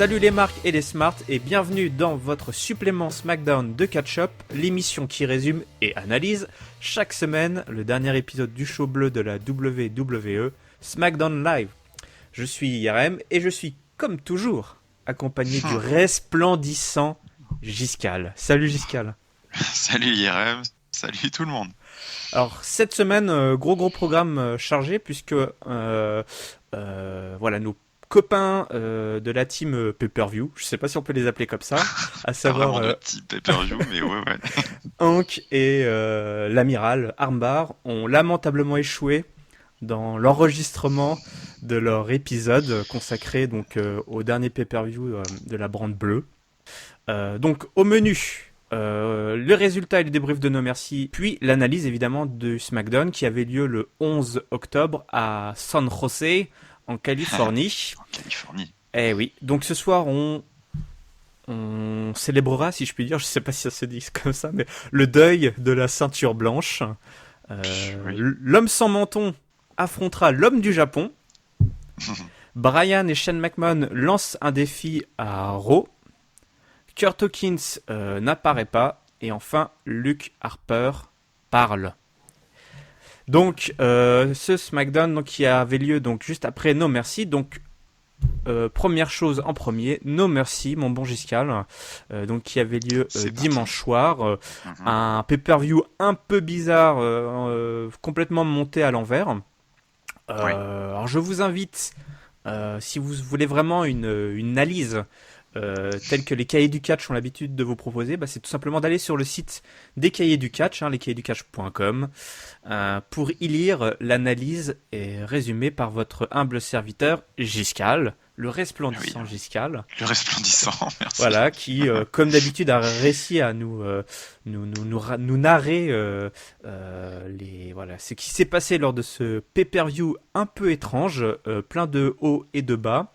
Salut les marques et les smarts et bienvenue dans votre supplément SmackDown de Catch-Up, l'émission qui résume et analyse chaque semaine le dernier épisode du show bleu de la WWE, SmackDown Live. Je suis IRM et je suis comme toujours accompagné du resplendissant Giscal. Salut Giscal. Salut IRM, salut tout le monde. Alors cette semaine, gros programme chargé puisque voilà nos copains de la team Pay-Per-View, je sais pas si on peut les appeler comme ça, à savoir Pas vraiment de type Pay-Per-View, mais ouais. Hank et l'amiral Armbar ont lamentablement échoué dans l'enregistrement de leur épisode consacré donc au dernier Pay-Per-View de la brand bleue. Donc au menu, le résultat et le débrief de No Mercy, puis l'analyse évidemment de SmackDown qui avait lieu le 11 octobre à San José en Californie. En Californie. Eh oui, donc ce soir on célébrera, si je puis dire, je sais pas si ça se dit comme ça, mais le deuil de la ceinture blanche. Oui. L'homme sans menton affrontera l'homme du Japon. Bryan et Shane McMahon lancent un défi à Raw. Kurt Hawkins n'apparaît pas. Et enfin, Luke Harper parle. Donc, ce SmackDown donc, qui avait lieu donc, juste après No Mercy. Donc, première chose en premier, No Mercy, mon bon Giscal, donc qui avait lieu dimanche soir. Un pay-per-view un peu bizarre, complètement monté à l'envers. Alors, je vous invite, si vous voulez vraiment une analyse telle que les cahiers du catch ont l'habitude de vous proposer, c'est tout simplement d'aller sur le site des cahiers du catch, lescahiers-du-catch.com, pour y lire l'analyse résumée par votre humble serviteur Giscal, le resplendissant Giscal. Le resplendissant, merci. Voilà, qui, comme d'habitude, a réussi à nous narrer ce qui s'est passé lors de ce pay-per-view un peu étrange, plein de hauts et de bas,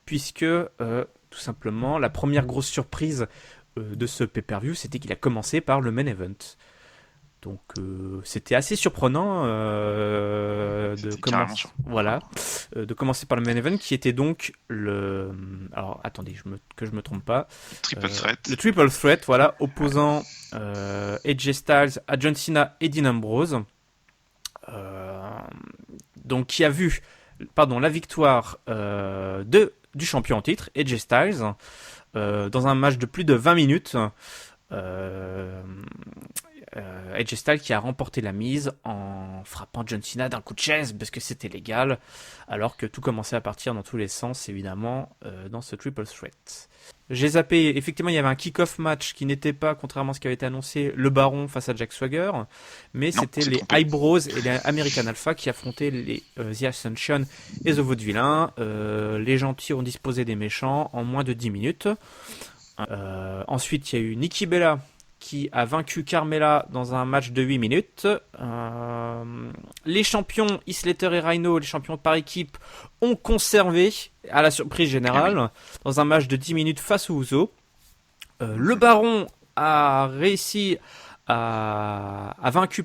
puisque tout simplement la première grosse surprise de ce pay-per-view, c'était qu'il a commencé par le main event. Donc c'était assez surprenant de commencer par le main event qui était donc le... Alors attendez, que je me trompe pas. Le triple threat, voilà, opposant AJ Styles à John Cena et Dean Ambrose. Donc qui a vu la victoire du champion en titre, AJ Styles, dans un match de plus de 20 minutes. AJ Styles qui a remporté la mise en frappant John Cena d'un coup de chaise parce que c'était légal, alors que tout commençait à partir dans tous les sens évidemment dans ce triple threat. J'ai zappé, effectivement il y avait un kick-off match qui n'était pas, contrairement à ce qui avait été annoncé, le Baron face à Jack Swagger, mais c'était les Eyebrows et les American Alpha qui affrontaient les The Ascension et The Vaudevillains. Les gentils ont disposé des méchants en moins de 10 minutes. Ensuite il y a eu Nikki Bella qui a vaincu Carmella dans un match de 8 minutes. Les champions Heath Slater et Rhino, les champions par équipe, ont conservé, à la surprise générale, dans un match de 10 minutes face aux Usos. Le Baron a réussi a vaincu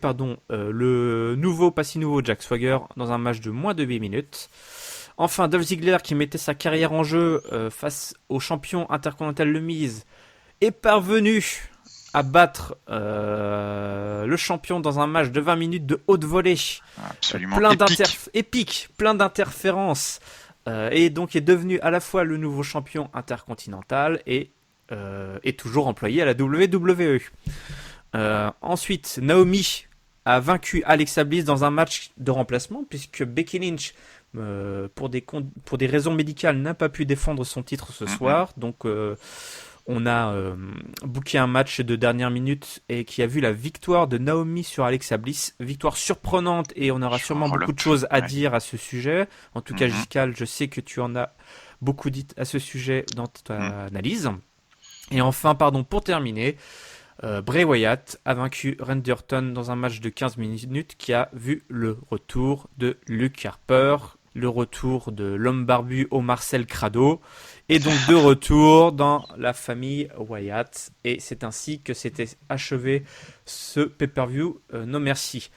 le nouveau, pas si nouveau, Jack Swagger dans un match de moins de 8 minutes. Enfin, Dolph Ziggler qui mettait sa carrière en jeu face au champion intercontinental Le Miz est parvenu à battre le champion dans un match de 20 minutes de haute volée. Absolument épique, plein d'interférences. Et donc est devenu à la fois le nouveau champion intercontinental et est toujours employé à la WWE. Ensuite, Naomi a vaincu Alexa Bliss dans un match de remplacement puisque Becky Lynch, pour des raisons médicales, n'a pas pu défendre son titre ce soir. Donc on a booké un match de dernière minute et qui a vu la victoire de Naomi sur Alexa Bliss. Victoire surprenante et on aura sûrement beaucoup de choses à dire à ce sujet. En tout cas, Giscal, je sais que tu en as beaucoup dit à ce sujet dans ta analyse. Et enfin, pour terminer, Bray Wyatt a vaincu Randy Orton dans un match de 15 minutes qui a vu le retour de Luke Harper, le retour de l'homme barbu au Marcel Crado, et donc de retour dans la famille Wyatt. Et c'est ainsi que s'était achevé ce pay-per-view No Mercy.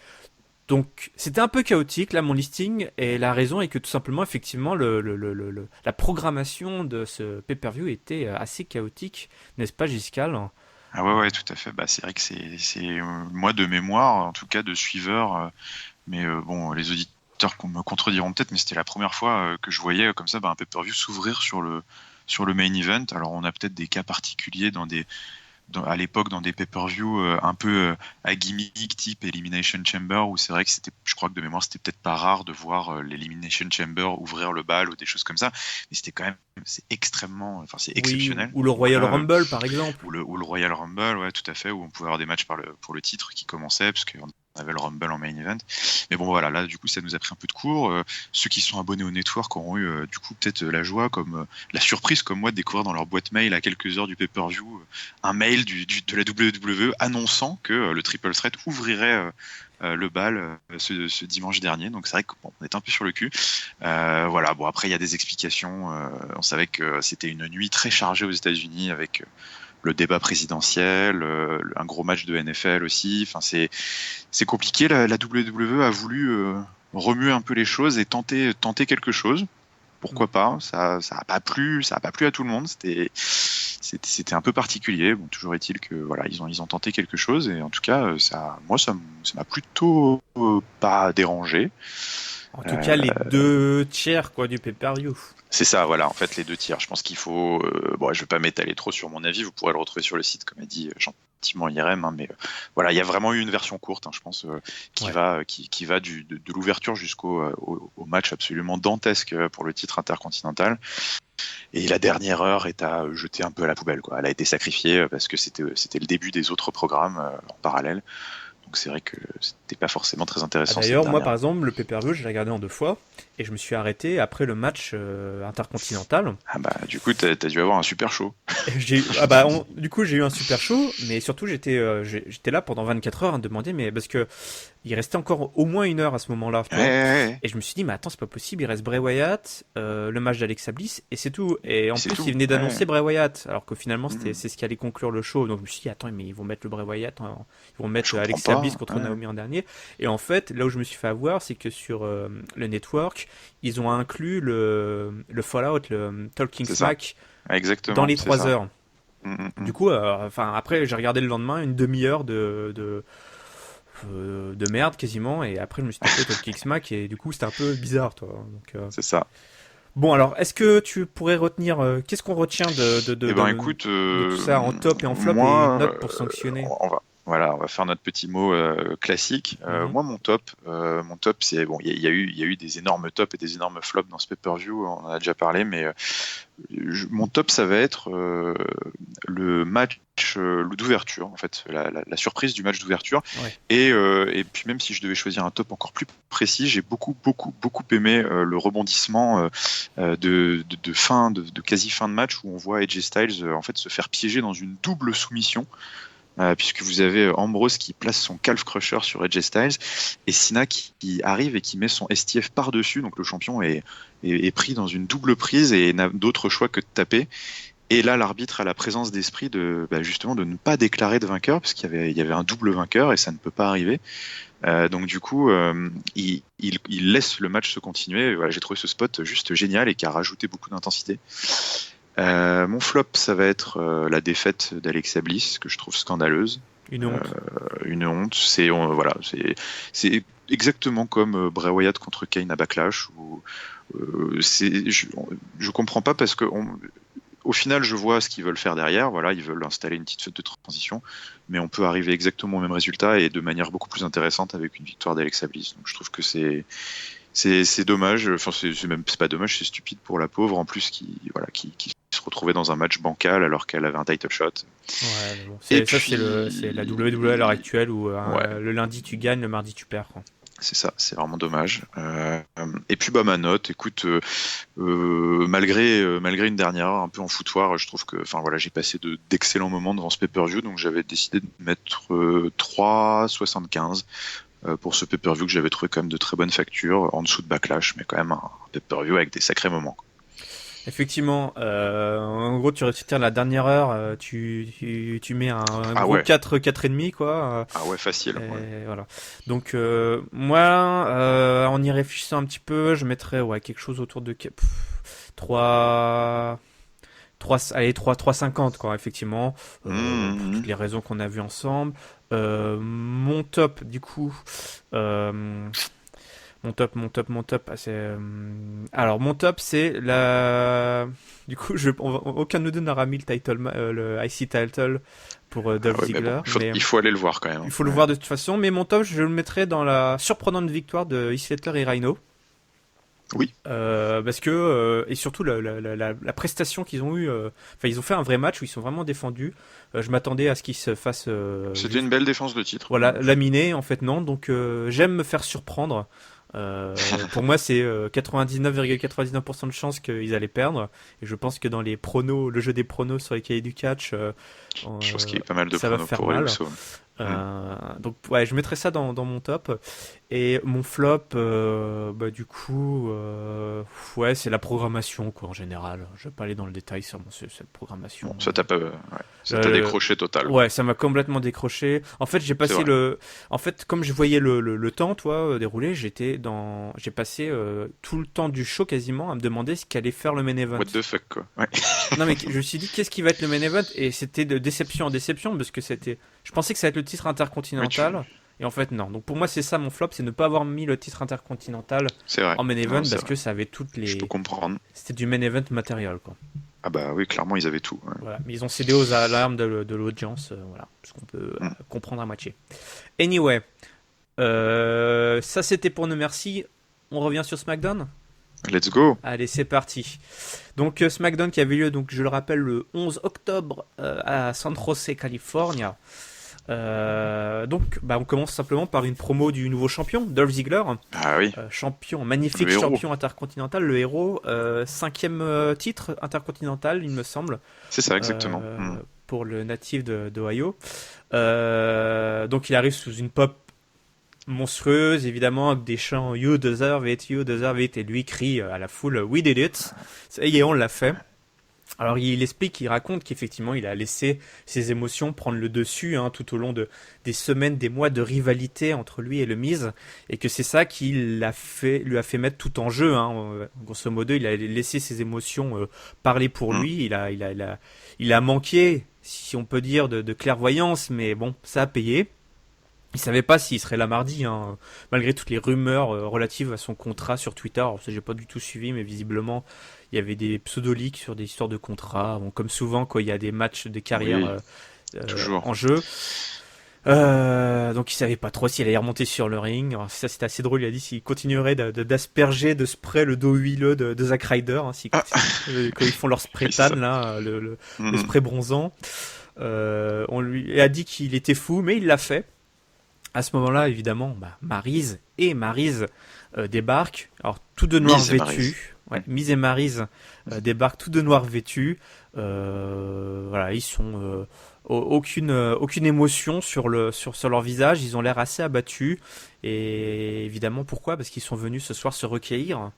Donc c'était un peu chaotique là mon listing et la raison est que tout simplement effectivement la programmation de ce pay-per-view était assez chaotique, n'est-ce pas Giscal? Ah ouais, ouais, tout à fait. Bah, c'est vrai que moi de mémoire, en tout cas de suiveur, mais bon, les auditeurs me contrediront peut-être, mais c'était la première fois que je voyais comme ça un pay-per-view s'ouvrir sur le main event. Alors on a peut-être des cas particuliers à l'époque dans des pay-per-view un peu à gimmick type Elimination Chamber où c'est vrai que je crois que de mémoire c'était peut-être pas rare de voir l'Elimination Chamber ouvrir le bal ou des choses comme ça, mais c'était quand même c'est exceptionnel. Ou le Royal Rumble par exemple. Ou le Royal Rumble, ouais, tout à fait, où on pouvait avoir des matchs pour le titre qui commençaient parce qu'on avait le Rumble en main event. Mais bon voilà, là du coup ça nous a pris un peu de cours. Ceux qui sont abonnés au network auront eu du coup peut-être la joie la surprise comme moi de découvrir dans leur boîte mail à quelques heures du pay-per-view un mail de la WWE annonçant que le Triple Threat ouvrirait le bal ce dimanche dernier. Donc c'est vrai qu'on est un peu sur le cul. Voilà, bon après il y a des explications. On savait que c'était une nuit très chargée aux États-Unis avec le débat présidentiel, un gros match de NFL aussi. Enfin c'est compliqué. La WWE a voulu remuer un peu les choses et tenter quelque chose. Pourquoi pas? Ça a pas plu à tout le monde. C'était un peu particulier. Bon, toujours est-il que voilà, ils ont tenté quelque chose et en tout cas, ça m'a plutôt pas dérangé. En tout cas, les 2 tiers quoi du pay-per-view. C'est ça, voilà. En fait, les 2 tiers. Je pense qu'il faut. Bon, je vais pas m'étaler trop sur mon avis. Vous pourrez le retrouver sur le site, comme a dit gentiment IRM. Mais voilà, il y a vraiment eu une version courte, je pense, qui va de l'ouverture au match absolument dantesque pour le titre intercontinental. Et la dernière heure est à jeter un peu à la poubelle, quoi. Elle a été sacrifiée parce que c'était le début des autres programmes en parallèle. Donc c'est vrai que c'était pas forcément très intéressant. D'ailleurs, moi par exemple, le pay-per-view, je l'ai regardé en 2 fois et je me suis arrêté après le match intercontinental. Ah bah du coup, t'as dû avoir un super show. Du coup, j'ai eu un super show, mais surtout j'étais là pendant 24 heures à me demander, mais parce que il restait encore au moins 1 heure à ce moment-là. Ouais. Et je me suis dit, mais attends, c'est pas possible, il reste Bray Wyatt, le match d'Alexa Bliss, et c'est tout. Et en plus, ils venaient d'annoncer Bray Wyatt, alors que finalement, c'est ce qui allait conclure le show. Donc je me suis dit, attends, mais ils vont mettre le Bray Wyatt, ils vont mettre Alexa Bliss contre Naomi en dernier. Et en fait, là où je me suis fait avoir, c'est que sur le network, ils ont inclus le Fallout, le Talking Smack, dans les 3 heures. Du coup, après, j'ai regardé le lendemain une demi-heure de merde quasiment, et après je me suis tapé Talking Smack et du coup c'était un peu bizarre, toi. Donc, c'est ça. Bon, alors est-ce que tu pourrais retenir qu'est-ce qu'on retient écoute, de tout ça en top et en flop et une note pour sanctionner? On va faire notre petit mot classique. Moi, mon top, c'est bon. Il y a eu des énormes tops et des énormes flops dans ce pay-per-view. On en a déjà parlé, mais mon top, ça va être le match d'ouverture, en fait, la surprise du match d'ouverture. Ouais. Et puis même si je devais choisir un top encore plus précis, j'ai beaucoup aimé le rebondissement de quasi fin de match où on voit AJ Styles en fait se faire piéger dans une double soumission. Puisque vous avez Ambrose qui place son calf crusher sur AJ Styles et Cena qui arrive et qui met son STF par-dessus, donc le champion est pris dans une double prise et n'a d'autre choix que de taper. Et là, l'arbitre a la présence d'esprit justement de ne pas déclarer de vainqueur, parce qu'il y avait un double vainqueur et ça ne peut pas arriver. Donc du coup, il laisse le match se continuer. Voilà, j'ai trouvé ce spot juste génial et qui a rajouté beaucoup d'intensité. Mon flop, ça va être la défaite d'Alexa Bliss, que je trouve scandaleuse. Une honte. Une honte. C'est exactement comme Bray Wyatt contre Kane à Backlash. Je comprends pas parce que au final, je vois ce qu'ils veulent faire derrière. Voilà, ils veulent installer une petite fête de transition, mais on peut arriver exactement au même résultat et de manière beaucoup plus intéressante avec une victoire d'Alexa Bliss. Donc, je trouve que c'est dommage. Enfin, c'est pas dommage, c'est stupide pour la pauvre en plus qui se retrouvait dans un match bancal alors qu'elle avait un title shot. Ouais, bon. C'est la WWE à l'heure actuelle où le lundi tu gagnes, le mardi tu perds, quoi. C'est ça, c'est vraiment dommage. Et puis ma note, écoute, malgré une dernière heure un peu en foutoir, je trouve que, j'ai passé d'excellents moments devant ce pay-per-view, donc j'avais décidé de mettre 3,75 pour ce pay-per-view que j'avais trouvé quand même de très bonne facture, en dessous de Backlash, mais quand même un pay-per-view avec des sacrés moments. Effectivement, en gros, tu retires la dernière heure, tu mets un Ah gros ouais, 4,5 quoi. ah ouais, facile. Ouais. Et voilà. Donc, moi, en y réfléchissant un petit peu, je mettrais ouais, quelque chose autour de 3, 3,50 quoi, effectivement. Pour toutes Mhm. les raisons qu'on a vues ensemble. Mon top, du coup, euh, mon top. Alors, mon top, c'est la. Du coup, aucun de nous deux n'aura mis le IC title pour Ah Dolph ouais, mais bon, Ziggler, mais il faut aller le voir quand même. il Hein. faut le Ouais. voir de toute façon. Mais mon top, je le mettrai dans la surprenante victoire de Heath Slater et Rhino. Oui, Parce que et surtout la prestation qu'ils ont eu, enfin ils ont fait un vrai match où ils sont vraiment défendus. Je m'attendais à ce qu'ils se fassent c'était une juste belle défense de titre. voilà laminer, en fait non. Donc j'aime me faire surprendre. Pour moi c'est 99,99% de chances qu'ils allaient perdre, et je pense que dans les pronos, le jeu des pronos sur les cahiers du catch, Je pense qu'il y a pas mal de ça va pronos faire pour les mal. Usos. Hmm. Donc ouais, je mettrai ça dans mon top. Et mon flop, bah du coup, ouais, c'est la programmation quoi en général. Je vais pas aller dans le détail sur cette programmation. Bon, ça t'a pas, ouais, ça t'a Euh, décroché total, quoi. ouais, ça m'a complètement décroché. En fait, C'est vrai. en fait, comme je voyais le temps, toi, dérouler, j'ai passé tout le temps du show quasiment à me demander ce qu'allait faire le main event. What the fuck, quoi. Ouais. Non mais je me suis dit qu'est-ce qui va être le main event, et c'était de déception en déception parce que je pensais que ça allait être le titre Mais intercontinental, et en fait non. Donc pour moi c'est ça mon flop, c'est ne pas avoir mis le titre intercontinental c'est vrai. en main event Non, c'est parce vrai. que ça avait Je peux comprendre. c'était du main event matériel quoi. Ah bah oui, clairement, ils avaient tout. Ouais. Voilà, mais ils ont cédé aux alarmes de l'audience, voilà, ce qu'on peut Hmm. comprendre à moitié. Anyway, ça c'était pour nos merci. On revient sur SmackDown. Let's go. Allez, c'est parti. Donc SmackDown qui avait lieu, donc je le rappelle, le 11 octobre à San José, California. Donc, bah, on commence simplement par une promo du nouveau champion, Dolph Ziggler, Ah oui, champion, magnifique le héros. champion intercontinental, le héros, cinquième titre intercontinental, il me semble, C'est ça, exactement. euh, pour le natif d'Ohio. Donc, il arrive sous une pop monstrueuse, évidemment, avec des chants You deserve it, et lui crie à la foule We did it. Ça y est, on l'a fait. Alors il explique, il raconte qu'effectivement il a laissé ses émotions prendre le dessus tout au long des semaines, des mois de rivalité entre lui et le Miz, et que c'est ça qui lui a fait mettre tout en jeu. Grosso modo, il a laissé ses émotions parler pour Hmm. lui. Il a manqué, si on peut dire, de clairvoyance, mais bon, ça a payé. Il savait pas s'il serait là mardi, malgré toutes les rumeurs relatives à son contrat sur Twitter. Alors, ça, j'ai pas du tout suivi, mais visiblement, il y avait des pseudo-leaks sur des histoires de contrats. Bon, comme souvent, quand il y a des matchs de carrière Oui, toujours. en jeu. Donc, il savait pas trop s'il allait remonter sur le ring. Alors, ça, c'était assez drôle. Il a dit s'il continuerait d'asperger de spray le dos huileux de Zack Ryder, quand ils font leur spray Oui, c'est tan, ça. là, le Hmm. spray bronzant. On lui a dit qu'il était fou, mais il l'a fait. À ce moment-là, évidemment, bah, Maryse débarquent, alors tout de noir Miz et Maryse. vêtus. Ouais, Miz et Maryse débarquent tout de noir vêtus. Voilà, ils sont aucune émotion sur leur visage. Ils ont l'air assez abattus. Et évidemment, pourquoi? Parce qu'ils sont venus ce soir se recueillir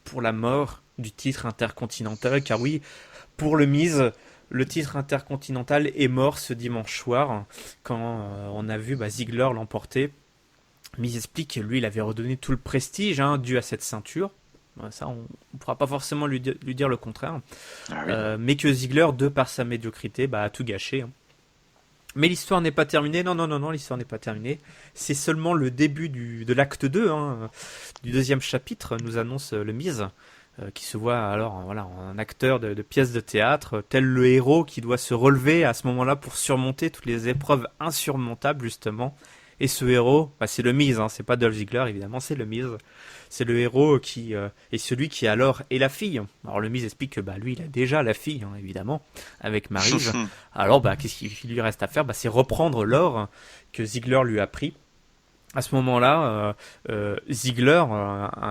pour la mort du titre intercontinental. Car oui, pour le Miz, le titre intercontinental est mort ce dimanche soir quand on a vu Ziggler l'emporter. Miz explique que lui, il avait redonné tout le prestige dû à cette ceinture. Ça, on ne pourra pas forcément lui dire le contraire. Ah oui. Mais que Ziggler, de par sa médiocrité, a tout gâché. Mais l'histoire n'est pas terminée. Non, l'histoire n'est pas terminée. C'est seulement le début de l'acte 2, du deuxième chapitre, nous annonce le Miz, qui se voit alors voilà, un acteur de pièce de théâtre, tel le héros qui doit se relever à ce moment-là pour surmonter toutes les épreuves insurmontables, justement. Et ce héros, c'est le Miz, c'est pas Dolph Ziggler, évidemment, c'est le Miz. C'est le héros qui est celui qui alors est la fille. Alors le Miz explique que lui, il a déjà la fille, évidemment, avec Maryse. Alors qu'est-ce qu'il lui reste à faire? C'est reprendre l'or que Ziggler lui a pris. À ce moment-là, Ziggler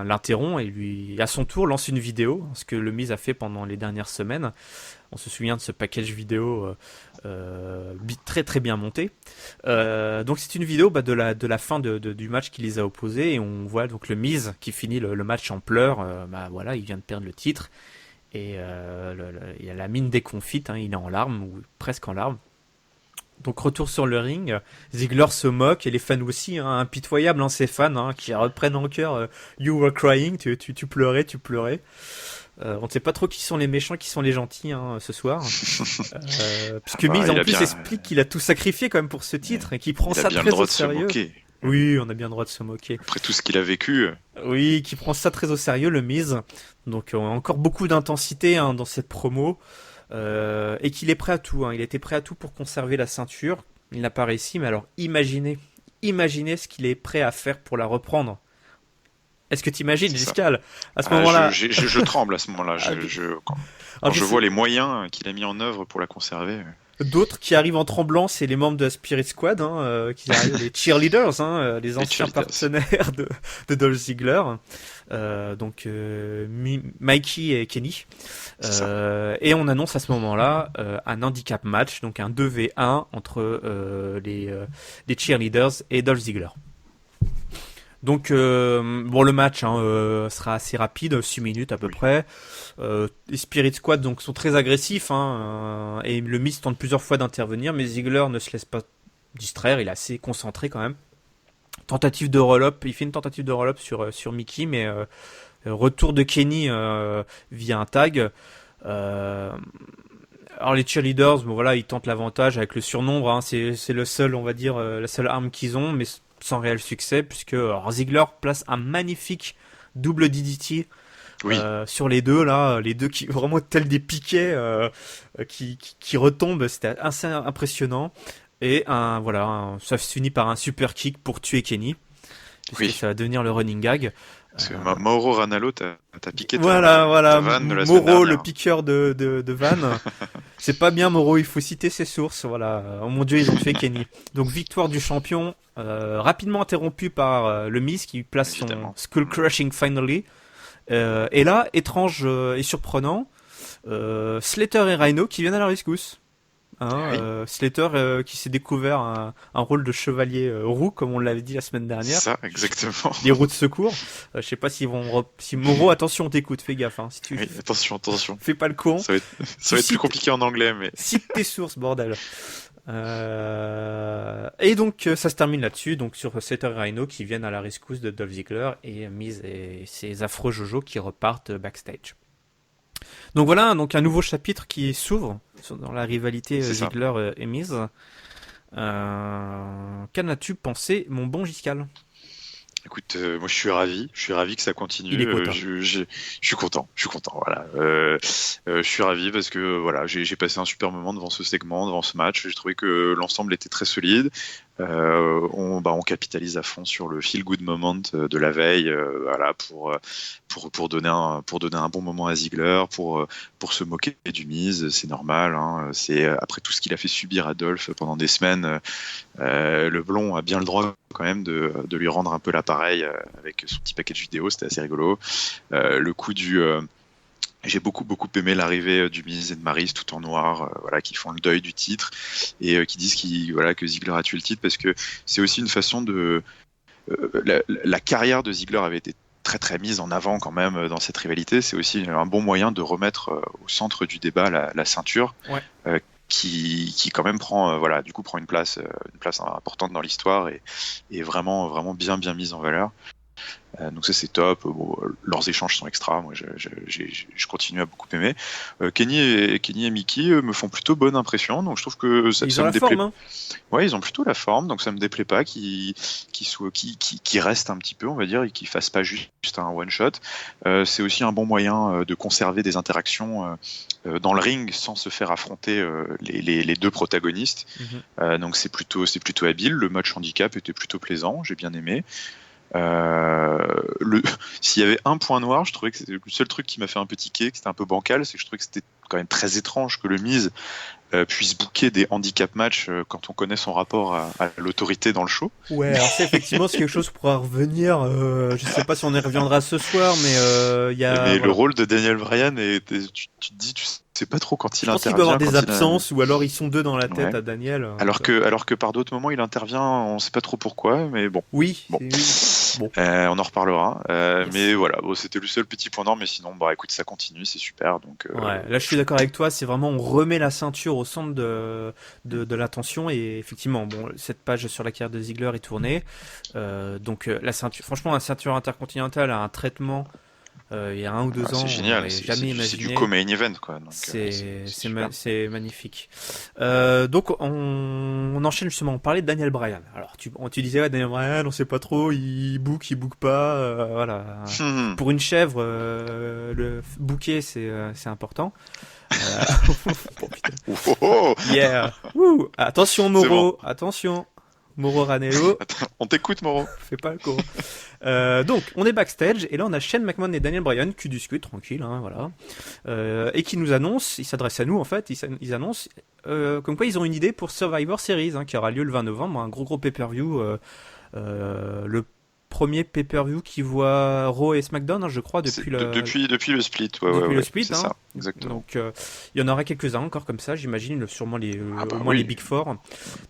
l'interrompt et lui, à son tour, lance une vidéo, ce que le Miz a fait pendant les dernières semaines. On se souvient de ce package vidéo très très bien monté. Donc c'est une vidéo de la fin du match qui les a opposés, et on voit donc le Miz qui finit le match en pleurs. Voilà, il vient de perdre le titre. Et il y a la mine déconfite, hein, il est en larmes, ou presque en larmes. Donc retour sur le ring, Ziggler se moque et les fans aussi, hein, impitoyables, hein, ces fans hein, qui reprennent en cœur You were crying, tu pleurais, tu pleurais. On ne sait pas trop qui sont les méchants, qui sont les gentils hein, ce soir. Puisque Miz en plus explique qu'il a tout sacrifié quand même pour ce titre et qu'il prend ça très au sérieux. Oui, on a bien le droit de se moquer. Après tout ce qu'il a vécu. Oui, qui prend ça très au sérieux, le Miz. Donc encore beaucoup d'intensité hein, dans cette promo. Et qu'il est prêt à tout. Hein. Il était prêt à tout pour conserver la ceinture. Il n'a pas réussi, mais alors imaginez ce qu'il est prêt à faire pour la reprendre. Est-ce que tu imagines, Giscal, à ce moment-là je tremble à ce moment-là. Quand je vois les moyens qu'il a mis en œuvre pour la conserver. D'autres qui arrivent en tremblant, c'est les membres de la Spirit Squad, hein, qui arrivent, les cheerleaders, hein, les anciens partenaires de Dolph Ziggler, donc Mikey et Kenny. Et on annonce à ce moment-là un handicap match, donc un 2v1 entre les cheerleaders et Dolph Ziggler. Donc le match sera assez rapide, 6 minutes à peu près. Les Spirit Squad donc sont très agressifs et le Miz tente plusieurs fois d'intervenir, mais Ziggler ne se laisse pas distraire, il est assez concentré quand même. Tentative de roll-up, il fait une tentative de roll-up sur Mickey, mais retour de Kenny via un tag. Alors les cheerleaders, ils tentent l'avantage avec le surnombre, hein, c'est le seul, on va dire, la seule arme qu'ils ont, mais sans réel succès, puisque Ziggler place un magnifique double DDT sur les deux qui vraiment tels des piquets qui retombent, c'était assez impressionnant. Et ça se finit par un super kick pour tuer Kenny, puisque ça va devenir le running gag. Parce que Mauro Ranallo t'as piqué ta vanne de la semaine dernière. Le piqueur de vanne. C'est pas bien, Mauro, il faut citer ses sources. Voilà. Oh mon Dieu, ils ont fait Kenny. Donc victoire du champion, rapidement interrompue par le Miz qui place son Skull Crushing Finally. Et là, étrange et surprenant, Slater et Rhino qui viennent à la rescousse. Slater qui s'est découvert un rôle de chevalier roux comme on l'avait dit la semaine dernière. Ça, exactement. Les roues de secours. Je sais pas si Moreau, attention, on t'écoute, fais gaffe. Hein, si tu... Oui, attention. Fais pas le con. Ça va être plus compliqué en anglais, mais. Cite tes sources, bordel. Et donc ça se termine là-dessus, donc sur Slater et Rhino qui viennent à la rescousse de Dolph Ziggler et Miz et ses affreux Jojo qui repartent backstage. Donc voilà, donc un nouveau chapitre qui s'ouvre dans la rivalité Ziggler et Miz. Qu'en as-tu pensé, mon bon Giscal ? Écoute, moi je suis ravi que ça continue. Il est content. Je suis content, voilà. Je suis ravi parce que voilà, j'ai passé un super moment devant ce segment, devant ce match. J'ai trouvé que l'ensemble était très solide. On capitalise à fond sur le feel good moment de la veille, voilà, pour donner un bon moment à Ziggler, pour se moquer du Miz, c'est normal, hein, c'est après tout ce qu'il a fait subir à Dolph pendant des semaines, le blond a bien le droit quand même de lui rendre un peu l'appareil avec son petit package vidéo, c'était assez rigolo. Le coup j'ai beaucoup aimé l'arrivée du Miz et de Maryse tout en noir, qui font le deuil du titre et qui disent que Ziggler a tué le titre parce que c'est aussi une façon de la carrière de Ziggler avait été très très mise en avant quand même dans cette rivalité. C'est aussi un bon moyen de remettre au centre du débat la ceinture, qui quand même prend une place importante dans l'histoire et vraiment bien mise en valeur. Donc ça c'est top. Leurs échanges sont extra. Moi je continue à beaucoup aimer. Kenny et Mickey me font plutôt bonne impression. Donc je trouve que ça me déplaît. Forme, hein. Ouais, ils ont plutôt la forme. Donc ça me déplaît pas qu'ils restent un petit peu, on va dire, et qu'ils fassent pas juste un one shot. C'est aussi un bon moyen de conserver des interactions dans le ring sans se faire affronter les deux protagonistes. Donc c'est plutôt habile. Le match handicap était plutôt plaisant. J'ai bien aimé. S'il y avait un point noir, je trouvais que c'était le seul truc qui m'a fait un peu tiquer, que c'était un peu bancal, c'est que je trouvais que c'était quand même très étrange que le Miz puisse booker des handicap matchs quand on connaît son rapport à l'autorité dans le show. Ouais, alors effectivement c'est quelque chose qui pourra revenir. Je sais pas si on y reviendra ce soir, mais il y a. Mais le rôle de Daniel Bryan tu te dis, tu sais pas trop quand il intervient. Je pense qu'il peut avoir des absences ou alors ils sont deux dans la tête à Daniel. Alors que par d'autres moments il intervient, on sait pas trop pourquoi, mais bon. Oui. Bon. Bon. On en reparlera. Yes. Mais voilà, bon, c'était le seul petit point noir, mais sinon, bah écoute, ça continue, c'est super. Donc, Ouais, là je suis d'accord avec toi, c'est vraiment on remet la ceinture au centre de l'attention et effectivement, bon, cette page sur la carrière de Ziggler est tournée. Donc la ceinture, franchement, la ceinture intercontinentale a un traitement il y a 1 ou 2 ans, c'est on génial, n'aurait jamais c'est imaginé. du co-main event quoi. Donc, C'est magnifique. Donc on enchaîne justement. On parlait de Daniel Bryan. Alors tu disais ouais, Daniel Bryan, on sait pas trop, il book pas. Voilà. Pour une chèvre, le booker c'est important. Oh, putain. Oh, oh Yeah. Wouh. Attention Moro, bon. Attention. Moro Ranello. Attends, on t'écoute Moro. Fais pas le con. Donc, on est backstage et là on a Shane McMahon et Daniel Bryan qui discutent tranquille, hein, voilà, et qui nous annoncent, ils s'adressent à nous en fait, ils annoncent comme quoi ils ont une idée pour Survivor Series, hein, qui aura lieu le 20 novembre, un gros pay-per-view, le premier pay-per-view qui voit Raw et SmackDown, hein, je crois, depuis le split, le split, c'est hein. ça, exactement. Donc il y en aura quelques-uns encore comme ça, j'imagine, sûrement au moins oui. les Big Four. Donc,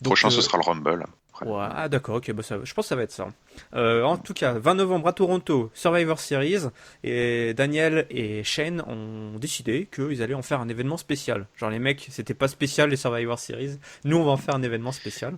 prochain ce sera le Rumble. Ouais, ah, d'accord, ok, bah je pense que ça va être ça. En tout cas, 20 novembre à Toronto, Survivor Series, et Daniel et Shane ont décidé qu'ils allaient en faire un événement spécial. Genre les mecs, c'était pas spécial les Survivor Series, nous on va en faire un événement spécial.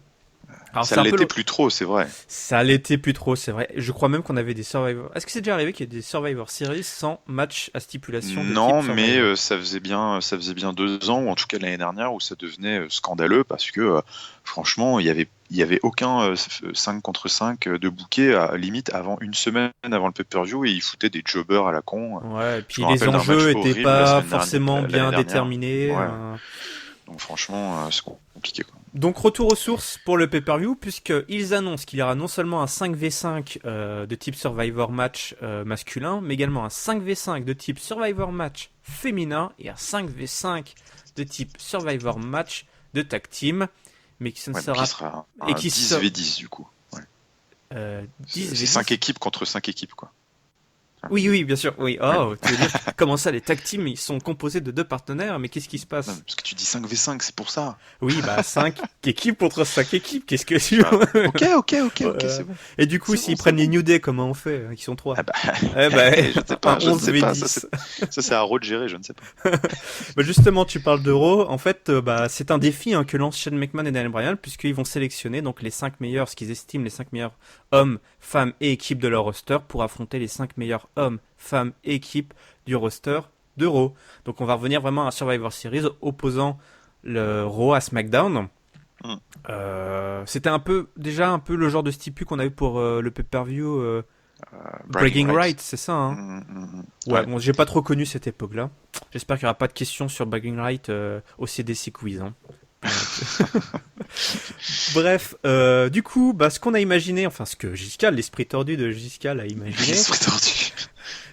Alors, ça l'était plus trop, c'est vrai. Ça l'était plus trop, c'est vrai. Je crois même qu'on avait des Survivor. Est-ce que c'est déjà arrivé qu'il y ait des Survivor Series sans match à stipulation de Non, type mais ça faisait bien 2 ans, ou en tout cas l'année dernière, où ça devenait scandaleux parce que franchement, il y avait aucun 5 contre 5 de bouquet à limite avant une semaine avant le pay-per-view et ils foutaient des jobbers à la con. Ouais, et puis les enjeux étaient pas forcément bien déterminés. Ouais. Donc franchement, c'est compliqué quoi. Donc retour aux sources pour le pay-per-view, puisqu'ils annoncent qu'il y aura non seulement un 5v5 de type Survivor Match masculin, mais également un 5v5 de type Survivor Match féminin et un 5v5 de type Survivor Match de tag team, mais qui ne sera... Qui sera un 10v10 du coup. Ouais. 10v10. C'est 5 équipes contre 5 équipes quoi. Oui, bien sûr. Oui. Oh, tu veux dire, comment ça, les tag teams, ils sont composés de 2 partenaires, mais qu'est-ce qui se passe? Non, parce que tu dis 5v5, c'est pour ça. Oui, bah 5 équipes contre 5 équipes, qu'est-ce que tu veux? Ok, c'est bon. Et du coup, s'ils prennent les New Day, comment on fait? Ils sont 3. Ah bah, je sais pas, ça c'est à Raw de gérer, je ne sais pas. Bah justement, tu parles de Raw. En fait, c'est un défi que lancent Shane McMahon et Daniel Bryan, puisqu'ils vont sélectionner donc les 5 meilleurs, ce qu'ils estiment les 5 meilleurs hommes, femmes et équipes de leur roster pour affronter les 5 meilleurs hommes, femmes et équipes du roster de Raw. Donc on va revenir vraiment à Survivor Series opposant le Raw à SmackDown. C'était déjà un peu le genre de stipu qu'on avait pour le pay-per-view Bragging Rights, c'est ça, hein. Ouais, bon, j'ai pas trop connu cette époque-là. J'espère qu'il n'y aura pas de questions sur Bragging Rights au CDC Quiz, hein. Bref, du coup, ce qu'on a imaginé, enfin ce que Giscal, l'esprit tordu de Giscal a imaginé,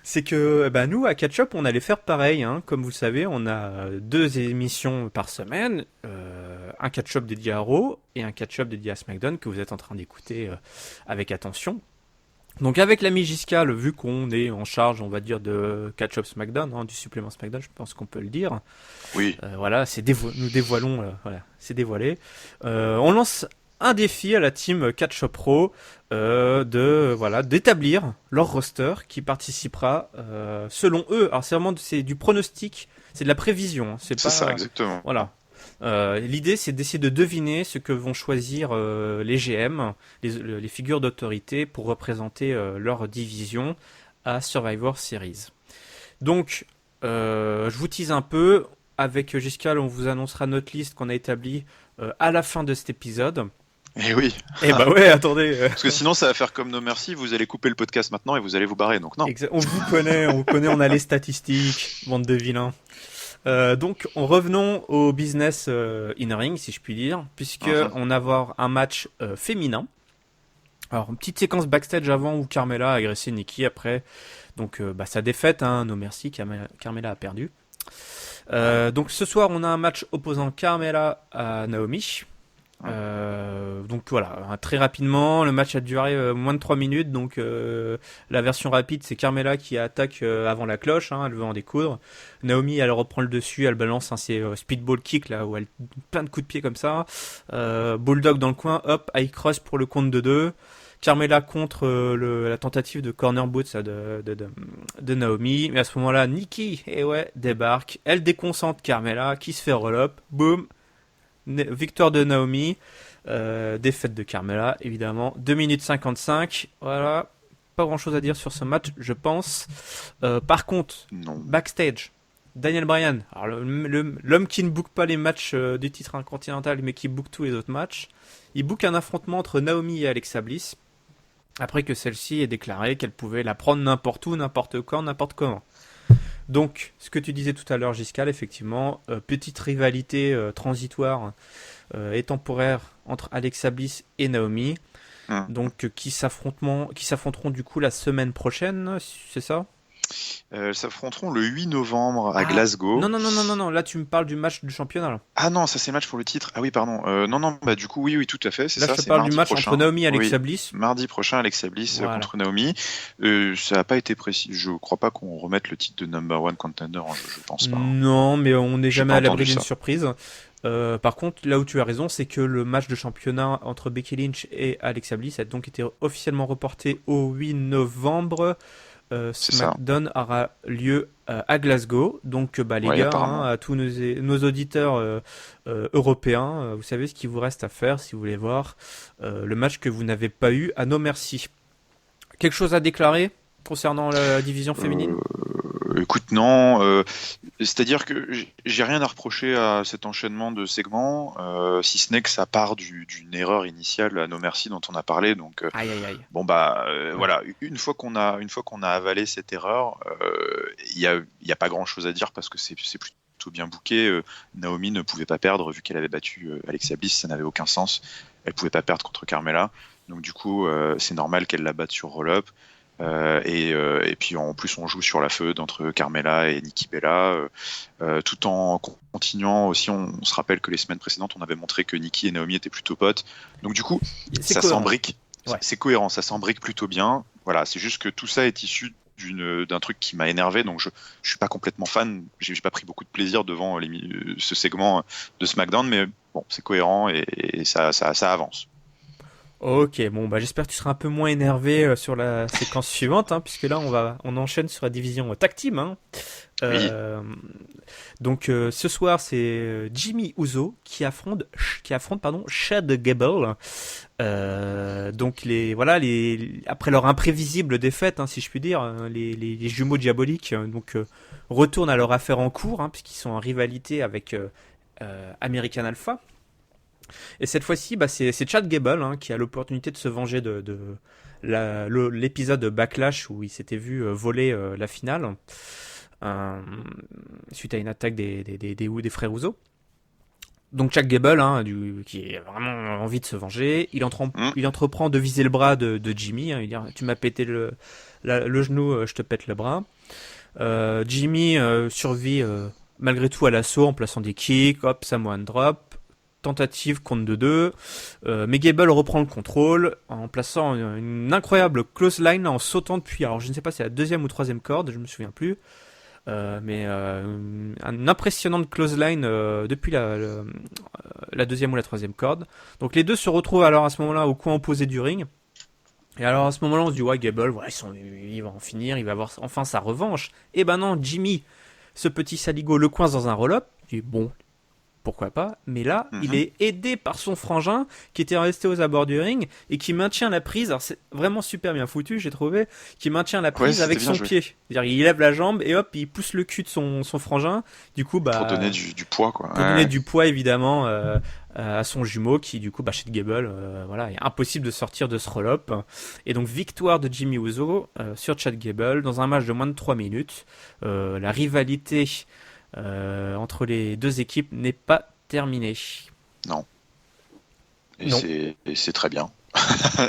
c'est que nous à Catch Up on allait faire pareil, hein. Comme vous le savez, on a 2 émissions par semaine, un Catch Up dédié à Raw et un Catch Up dédié à SmackDown que vous êtes en train d'écouter avec attention. Donc avec l'ami Giscal, vu qu'on est en charge, on va dire, de Catch Up SmackDown, hein, du supplément SmackDown, je pense qu'on peut le dire. Oui. Voilà, nous dévoilons, voilà, c'est dévoilé. On lance un défi à la team Catch Up Pro d'établir leur roster qui participera selon eux. Alors c'est du pronostic, c'est de la prévision. Hein, c'est pas ça exactement. Voilà. L'idée, c'est d'essayer de deviner ce que vont choisir les GM, les figures d'autorité, pour représenter leur division à Survivor Series. Donc, je vous tease un peu. Avec Giscal, on vous annoncera notre liste qu'on a établie à la fin de cet épisode. Et oui. Et ouais, attendez. Parce que sinon, ça va faire comme nos merci, vous allez couper le podcast maintenant et vous allez vous barrer, donc non. On vous connaît, on a les statistiques, bande de vilains. Donc, revenons au business in-ring, si je puis dire, puisque on va avoir un match féminin. Alors, une petite séquence backstage avant où Carmella a agressé Nikki après. Donc, sa défaite, hein, no merci, Carmella a perdu. Donc, ce soir, on a un match opposant Carmella à Naomi. Donc voilà, très rapidement, le match a duré moins de 3 minutes, donc la version rapide, c'est Carmella qui attaque avant la cloche, hein, elle veut en découdre. Naomi, elle reprend le dessus, elle balance ses speedball kick là, où elle plein de coups de pied comme ça. Bulldog dans le coin, hop, high cross pour le compte de 2. Carmella contre la tentative de corner boots de Naomi. Mais à ce moment-là, Nikki débarque. Elle déconcentre Carmella qui se fait roll-up. Boum. Victoire de Naomi. Défaite de Carmella, évidemment. 2 minutes 55. Voilà. Pas grand-chose à dire sur ce match, je pense. Par contre, Non. backstage, Daniel Bryan, alors l'homme qui ne book pas les matchs du titre intercontinental, mais qui book tous les autres matchs, il book un affrontement entre Naomi et Alexa Bliss, après que celle-ci ait déclaré qu'elle pouvait la prendre n'importe où, n'importe quand, n'importe comment. Donc, ce que tu disais tout à l'heure, Giscal, effectivement, petite rivalité transitoire et temporaire entre Alexa Bliss et Naomi, donc qui s'affronteront du coup la semaine prochaine, c'est ça ? S'affronteront le 8 novembre à Glasgow. Non, là tu me parles du match du championnat. Là. Ah non, ça c'est le match pour le titre. Ah oui, pardon. Non, bah du coup, oui, tout à fait. C'est là, ça, je te parle du match prochain. entre Naomi et Alexa Bliss. Mardi prochain, Alexa Bliss contre Naomi. Ça n'a pas été précis. Je crois pas qu'on remette le titre de number one contender, je pense pas. Non, mais on n'est jamais à l'abri d'une surprise. Par contre, là où tu as raison, c'est que le match de championnat entre Becky Lynch et Alexa Bliss a donc été officiellement reporté au 8 novembre. SmackDown aura lieu à Glasgow. Donc, les gars, à tous nos auditeurs européens, vous savez ce qu'il vous reste à faire si vous voulez voir le match que vous n'avez pas eu à nos merci. Quelque chose à déclarer concernant la division féminine ? Écoute, non. C'est-à-dire que j'ai rien à reprocher à cet enchaînement de segments, si ce n'est que ça part d'une erreur initiale à No Mercy dont on a parlé. Donc, aïe. Bon voilà. Une fois qu'on a avalé cette erreur, il y a pas grand-chose à dire parce que c'est plutôt bien booké. Naomi ne pouvait pas perdre vu qu'elle avait battu Alexa Bliss, ça n'avait aucun sens. Elle pouvait pas perdre contre Carmella. Donc du coup, c'est normal qu'elle la batte sur roll-up. Et puis en plus on joue sur la feud entre Carmella et Nikki Bella, tout en continuant aussi. On se rappelle que les semaines précédentes on avait montré que Nikki et Naomi étaient plutôt potes, donc du coup ça s'embrique, c'est cohérent, ça s'embrique plutôt bien. Voilà, c'est juste que tout ça est issu d'un truc qui m'a énervé, donc je suis pas complètement fan, j'ai pas pris beaucoup de plaisir devant ce segment de SmackDown, mais bon, c'est cohérent et ça avance. Ok, bon j'espère que tu seras un peu moins énervé sur la séquence suivante, puisque là on enchaîne sur la division tag team. Oui. Donc ce soir c'est Jimmy Uso qui affronte Chad Gable. Donc après leur imprévisible défaite, si je puis dire, les jumeaux diaboliques retournent à leur affaire en cours, puisqu'ils sont en rivalité avec American Alpha. Et cette fois-ci, c'est Chad Gable qui a l'opportunité de se venger de l'épisode Backlash où il s'était vu voler la finale suite à une attaque des frères Uso. Donc Chad Gable, qui a vraiment envie de se venger, il entreprend de viser le bras de Jimmy. Il dit « Tu m'as pété le genou, je te pète le bras ». Jimmy survit malgré tout à l'assaut en plaçant des kicks, hop, Samoan drop. Tentative contre 2-2, mais Gable reprend le contrôle en plaçant une incroyable close line en sautant depuis, alors je ne sais pas si c'est la deuxième ou troisième corde, je me souviens plus, mais une impressionnante close line depuis la deuxième ou la troisième corde. Donc les deux se retrouvent alors à ce moment-là au coin opposé du ring. Et alors à ce moment-là on se dit Gable, il va en finir, il va avoir enfin sa revanche. Et ben non, Jimmy, ce petit saligo, le coince dans un roll-up. Il dit bon, pourquoi pas, mais là, il est aidé par son frangin qui était resté aux abords du ring et qui maintient la prise. Alors c'est vraiment super bien foutu, j'ai trouvé, qui maintient la prise avec son pied. C'est-à-dire il lève la jambe et hop, il pousse le cul de son frangin. Du coup, pour donner du poids, quoi. Pour donner du poids évidemment à son jumeau qui, du coup, Chad Gable, il est impossible de sortir de ce roll-up. Et donc victoire de Jimmy Uso sur Chad Gable dans un match de moins de 3 minutes. La rivalité entre les deux équipes n'est pas terminée. Non. Et c'est très bien.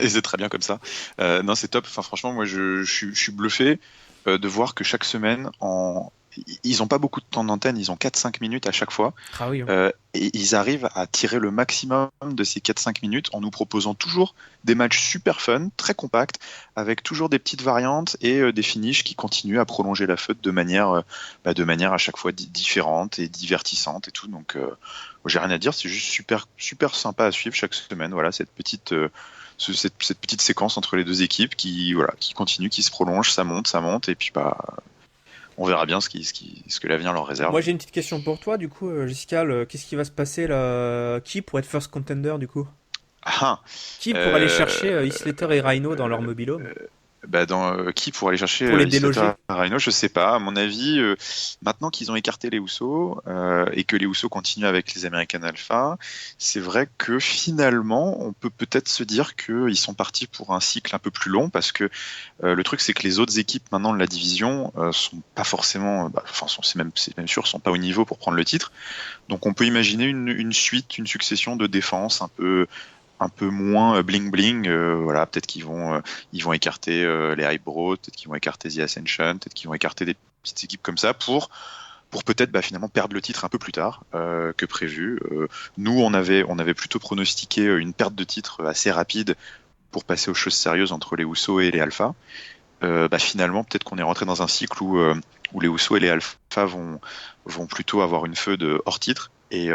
Et c'est très bien comme ça. Non, c'est top. Enfin, franchement, moi, je suis bluffé de voir que chaque semaine, ils n'ont pas beaucoup de temps d'antenne, ils ont 4-5 minutes à chaque fois. Ah oui. Et ils arrivent à tirer le maximum de ces 4-5 minutes en nous proposant toujours des matchs super fun, très compacts, avec toujours des petites variantes et des finishes qui continuent à prolonger la feud de manière à chaque fois différente et divertissante et tout. Donc, j'ai rien à dire, c'est juste super, super sympa à suivre chaque semaine. Voilà, cette petite cette petite séquence entre les deux équipes qui continue, qui se prolonge, ça monte, et puis on verra bien ce que l'avenir leur réserve. Moi j'ai une petite question pour toi du coup, Giscal, qu'est-ce qui va se passer là? Qui pour être first contender du coup? Qui pour aller chercher Heath Slater et Rhino dans leur mobilhome? Qui pour aller chercher pour les déloger Rhino, je sais pas. À mon avis, maintenant qu'ils ont écarté les Usos et que les Usos continuent avec les American Alpha, c'est vrai que finalement, on peut peut-être se dire qu'ils sont partis pour un cycle un peu plus long parce que le truc, c'est que les autres équipes maintenant de la division sont pas forcément, c'est même sûr, sont pas au niveau pour prendre le titre. Donc, on peut imaginer une succession de défenses un peu moins bling bling, peut-être qu'ils vont écarter les Hype Bros, peut-être qu'ils vont écarter The Ascension, peut-être qu'ils vont écarter des petites équipes comme ça pour peut-être finalement perdre le titre un peu plus tard que prévu. Nous, on avait plutôt pronostiqué une perte de titre assez rapide pour passer aux choses sérieuses entre les Usos et les Alpha. Finalement, peut-être qu'on est rentré dans un cycle où les Usos et les Alpha vont plutôt avoir une feud hors titre. Et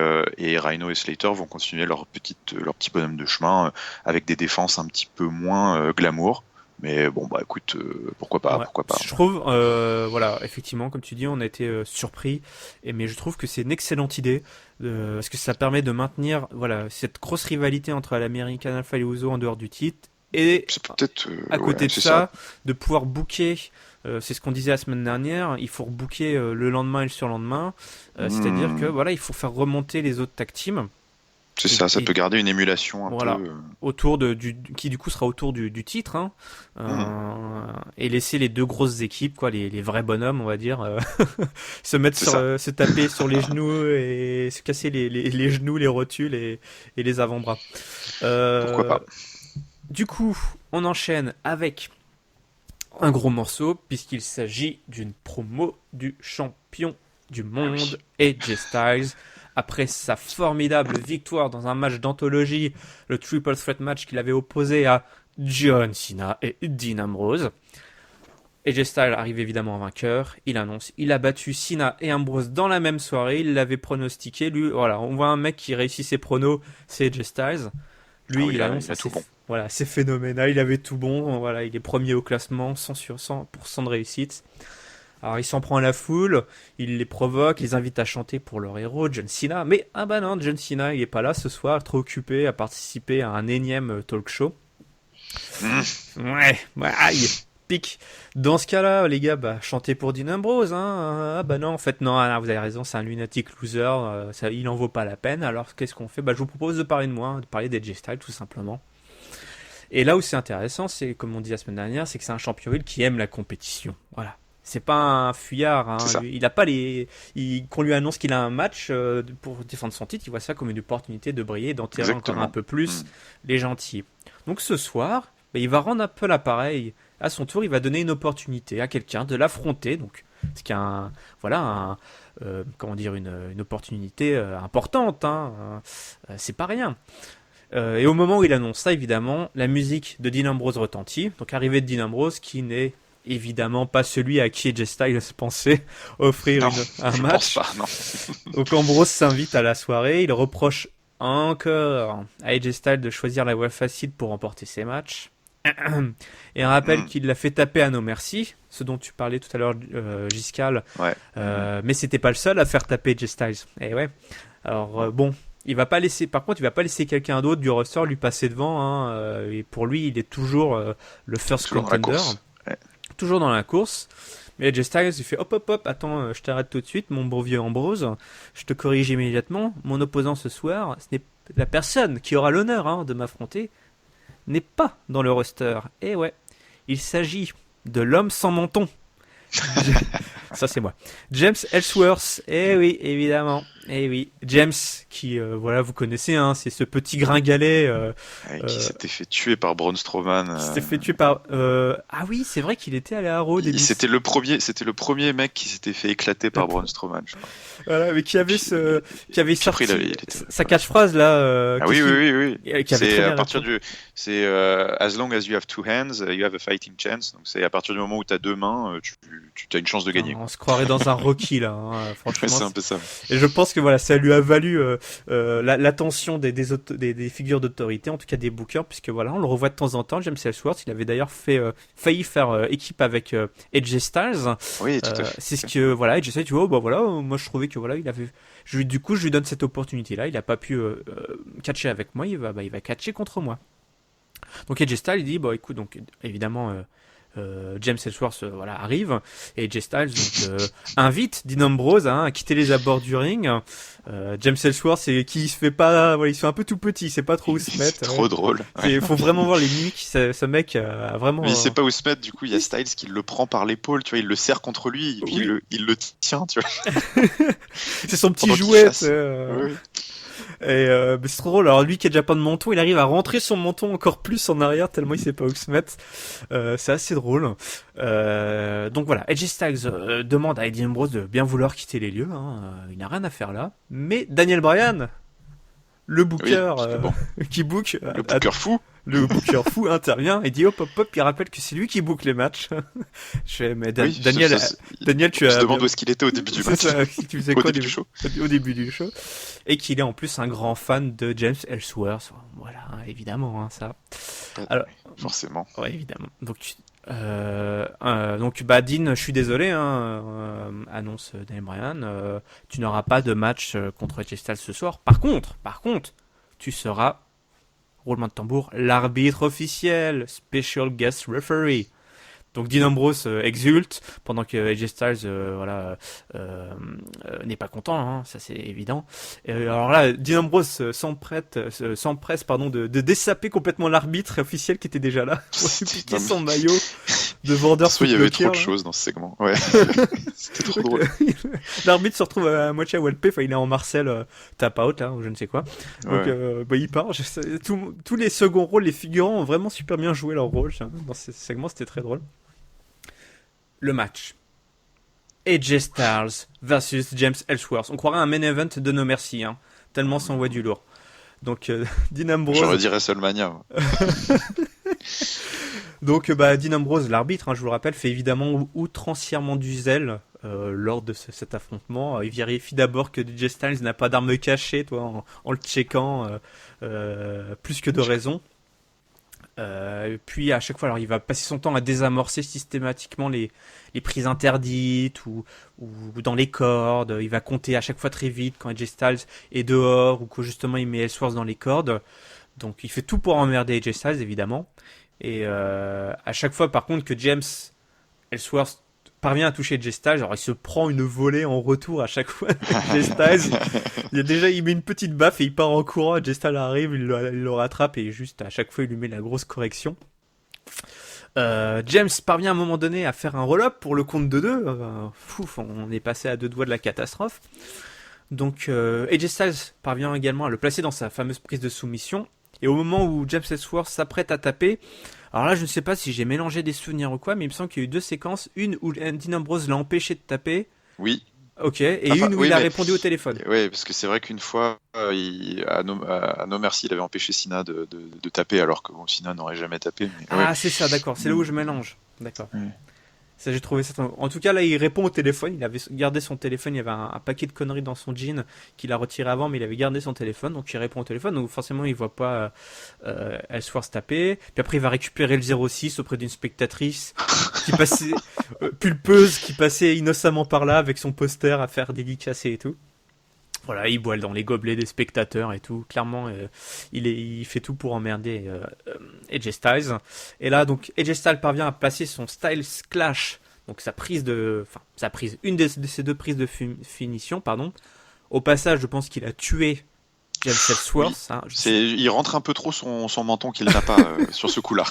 Rhino et Slater vont continuer leur petit bonhomme de chemin avec des défenses un petit peu moins glamour. Mais écoute, pourquoi pas. Je trouve, effectivement, comme tu dis, on a été surpris. Mais je trouve que c'est une excellente idée parce que ça permet de maintenir, cette grosse rivalité entre l'American Alpha et les Usos en dehors du titre. Et à côté de ça, de pouvoir booker. C'est ce qu'on disait la semaine dernière, il faut rebooker le lendemain et le surlendemain, c'est-à-dire que il faut faire remonter les autres tag teams. C'est ça peut garder une émulation un peu autour qui du coup sera autour du titre, et laisser les deux grosses équipes, les vrais bonhommes, on va dire, se taper sur les genoux et se casser les genoux, les rotules et les avant-bras. Pourquoi pas. Du coup, on enchaîne avec un gros morceau, puisqu'il s'agit d'une promo du champion du monde, AJ Styles. Après sa formidable victoire dans un match d'anthologie, le Triple Threat match qu'il avait opposé à John Cena et Dean Ambrose. AJ Styles arrive évidemment en vainqueur. Il annonce, il a battu Cena et Ambrose dans la même soirée. Il l'avait pronostiqué. Lui, on voit un mec qui réussit ses pronos, c'est AJ Styles. Lui, il annonce, il a tout bon. C'est phénoménal, il avait tout bon, il est premier au classement, 100% de réussite. Alors il s'en prend à la foule, il les provoque, il les invite à chanter pour leur héros, John Cena. Mais non, John Cena, il est pas là ce soir, trop occupé à participer à un énième talk show. Il pique. Dans ce cas-là, les gars, chantez pour Dean Ambrose. Non, en fait, non, vous avez raison, c'est un lunatic loser, il en vaut pas la peine. Alors qu'est-ce qu'on fait? Je vous propose de parler de moi, de parler d'AJ Styles tout simplement. Et là où c'est intéressant, c'est comme on dit la semaine dernière, c'est que c'est un champion heel qui aime la compétition. Voilà. C'est pas un fuyard. Il a pas qu'on lui annonce qu'il a un match pour défendre son titre, il voit ça comme une opportunité de briller, d'enterrer encore un peu plus les gentils. Donc ce soir, il va rendre un peu l'appareil. À son tour, il va donner une opportunité à quelqu'un de l'affronter. Donc, ce qui est une opportunité importante. C'est pas rien. Et au moment où il annonce ça, évidemment, la musique de Dean Ambrose retentit. Donc, arrivée de Dean Ambrose, qui n'est évidemment pas celui à qui AJ Styles pensait offrir un match. Pense pas, non. Donc, Ambrose s'invite à la soirée. Il reproche encore à AJ Styles de choisir la voie facile pour remporter ses matchs. Et un rappel qu'il l'a fait taper à No Mercy, ce dont tu parlais tout à l'heure, Giscal. Mais c'était pas le seul à faire taper AJ Styles. Et ouais. Alors il va pas laisser quelqu'un d'autre du roster lui passer devant. Et pour lui, il est toujours le first contender. Toujours dans la course. Mais AJ Styles, il fait hop, attends, je t'arrête tout de suite, mon bon vieux Ambrose. Je te corrige immédiatement. Mon opposant ce soir, ce n'est la personne qui aura l'honneur de m'affronter. N'est pas dans le roster. Et ouais, il s'agit de l'homme sans menton. Ça c'est moi. James Ellsworth. Eh oui, évidemment. Eh oui, James qui vous connaissez, c'est ce petit gringalet qui s'était fait tuer par Braun Strowman. S'était fait tuer par ah oui, c'est vrai qu'il était allé à Raw. C'était le premier mec qui s'était fait éclater par Braun Strowman, je crois. Voilà, mais qui avait sorti sa catchphrase là. Oui. C'est à partir c'est as long as you have two hands, you have a fighting chance. Donc c'est à partir du moment où tu as deux mains, tu as une chance de gagner. On se croirait dans un Rocky là, franchement. C'est un peu ça. Et je pense que que voilà, ça lui a valu l'attention des figures d'autorité, en tout cas des bookers, puisque voilà, on le revoit de temps en temps. James Ellsworth, il avait d'ailleurs failli faire équipe avec AJ Styles. Oui, tout à fait. C'est ce que voilà, AJ Styles, tu vois, bah voilà, moi je trouvais que voilà, du coup, je lui donne cette opportunité-là. Il a pas pu catcher avec moi, il va catcher contre moi. Donc AJ Styles, il dit, bah écoute, donc évidemment. James Ellsworth voilà, arrive et AJ Styles donc, invite Dean Ambrose à quitter les abords du ring. James Ellsworth qui se fait pas, voilà, il se fait un peu tout petit, il sait pas trop où se mettre. C'est trop drôle. Il faut vraiment voir les mimiques. Ce mec a vraiment. Mais il sait pas où se mettre. Du coup, il y a Styles qui le prend par l'épaule, tu vois, il le serre contre lui, et puis il le tient, tu vois. C'est son petit jouet. Oui. Et c'est trop drôle. Alors lui qui a déjà pas de menton, il arrive à rentrer son menton encore plus en arrière tellement il sait pas où se mettre. C'est assez drôle. Donc voilà, AJ Styles demande à Eddie Ambrose de bien vouloir quitter les lieux. Il n'a rien à faire là. Mais Daniel Bryan, le booker qui book, le booker fou. Le booker fou intervient et dit hop, il rappelle que c'est lui qui book les matchs. Daniel, tu as. Je me demande où est-ce qu'il était au début du match. Tu faisais quoi au début du show. Et qu'il est en plus un grand fan de James Ellsworth. Voilà, évidemment, ça. Alors, forcément. Ouais, évidemment. Donc, Dean, je suis désolé, annonce Daniel Bryan, tu n'auras pas de match contre AJ Styles ce soir. Par contre, tu seras, roulement de tambour, l'arbitre officiel, special guest referee. Donc Dean Ambrose exulte pendant que AJ Styles n'est pas content, ça c'est évident. Alors là, Dean Ambrose s'empresse de dessaper complètement l'arbitre officiel qui était déjà là pour lui piquer son maillot de vendeur. Il y avait trop de choses dans ce segment. Ouais. C'était trop drôle. L'arbitre se retrouve à moitié à Walpé, il est en Marcel tap out ou je ne sais quoi. Donc il part. Tous les seconds rôles, les figurants ont vraiment super bien joué leur rôle dans ce segment, c'était très drôle. Le match. AJ Styles versus James Ellsworth. On croirait un main event de No Mercy, tellement ça envoie du lourd. Donc Dean Ambrose. J'aurais dit WrestleMania. Donc Dean Ambrose, l'arbitre, je vous le rappelle, fait évidemment outrancièrement du zèle lors de cet affrontement. Il vérifie d'abord que AJ Styles n'a pas d'arme cachée, en le checkant plus que de raison. Puis à chaque fois, alors il va passer son temps à désamorcer systématiquement les prises interdites ou dans les cordes. Il va compter à chaque fois très vite quand AJ Styles est dehors ou que justement il met Ellsworth dans les cordes. Donc il fait tout pour emmerder AJ Styles évidemment. Et à chaque fois par contre que James Ellsworth parvient à toucher AJ Styles, alors il se prend une volée en retour à chaque fois. AJ Styles, il met une petite baffe et il part en courant. AJ Styles arrive, il le rattrape et juste à chaque fois il lui met la grosse correction. James parvient à un moment donné à faire un roll-up pour le compte de 2. On est passé à 2 doigts de la catastrophe. Donc AJ Styles parvient également à le placer dans sa fameuse prise de soumission. Et au moment où James Ellsworth s'apprête à taper, alors là je ne sais pas si j'ai mélangé des souvenirs ou quoi, mais il me semble qu'il y a eu 2 séquences, une où Dean Ambrose l'a empêché de taper. Oui. Ok, et une où il a répondu au téléphone. Oui, parce que c'est vrai qu'une fois, à No Mercy, il avait empêché Cena de taper, alors que Cena n'aurait jamais tapé. Mais, c'est ça, d'accord, c'est là où je mélange. D'accord. Ça, j'ai trouvé ça. En tout cas, là, il répond au téléphone. Il avait gardé son téléphone. Il y avait un paquet de conneries dans son jean qu'il a retiré avant, mais il avait gardé son téléphone. Donc, il répond au téléphone. Donc, forcément, il voit pas Ellsworth taper. Puis après, il va récupérer le 06 auprès d'une spectatrice qui passait pulpeuse, qui passait innocemment par là avec son poster à faire dédicacer et tout. Voilà, il boit dans les gobelets des spectateurs et tout. Clairement, il fait tout pour emmerder AJ Styles. Et là, donc, AJ Styles parvient à placer son Styles Clash, donc une de ses 2 prises de finition, pardon. Au passage, je pense qu'il a tué James Ellsworth. Il rentre un peu trop son menton qu'il n'a pas sur ce coup-là.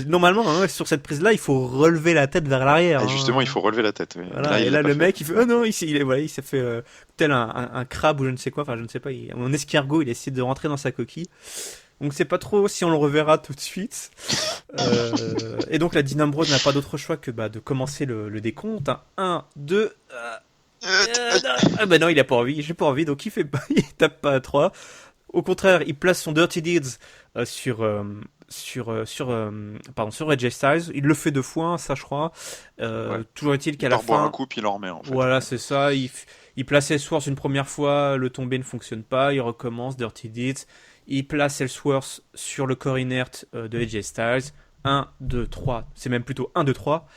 Normalement sur cette prise-là, il faut relever la tête vers l'arrière. Justement, il faut relever la tête. Oui. Voilà, et là, le mec, il fait non, il s'est fait tel un crabe ou je ne sais quoi. Enfin, je ne sais pas. Un escargot, il essaie de rentrer dans sa coquille. Donc, c'est pas trop si on le reverra tout de suite. Et donc, la Dean Ambrose n'a pas d'autre choix que de commencer le décompte. 1, 2. Non, il a pas envie. J'ai pas envie. Donc, il tape pas à 3. Au contraire, il place son Dirty Deeds sur AJ Styles. Il le fait 2 fois, ça je crois. Toujours est-il qu'à la Par boire un fin, coup, puis il en remet en fait. voilà, c'est ça. Il place Ellsworth une première fois, le tombé ne fonctionne pas, il recommence Dirty Deeds. Il place Ellsworth sur le corps inerte de AJ Styles. 1, 2, 3. C'est même plutôt 1, 2, 3.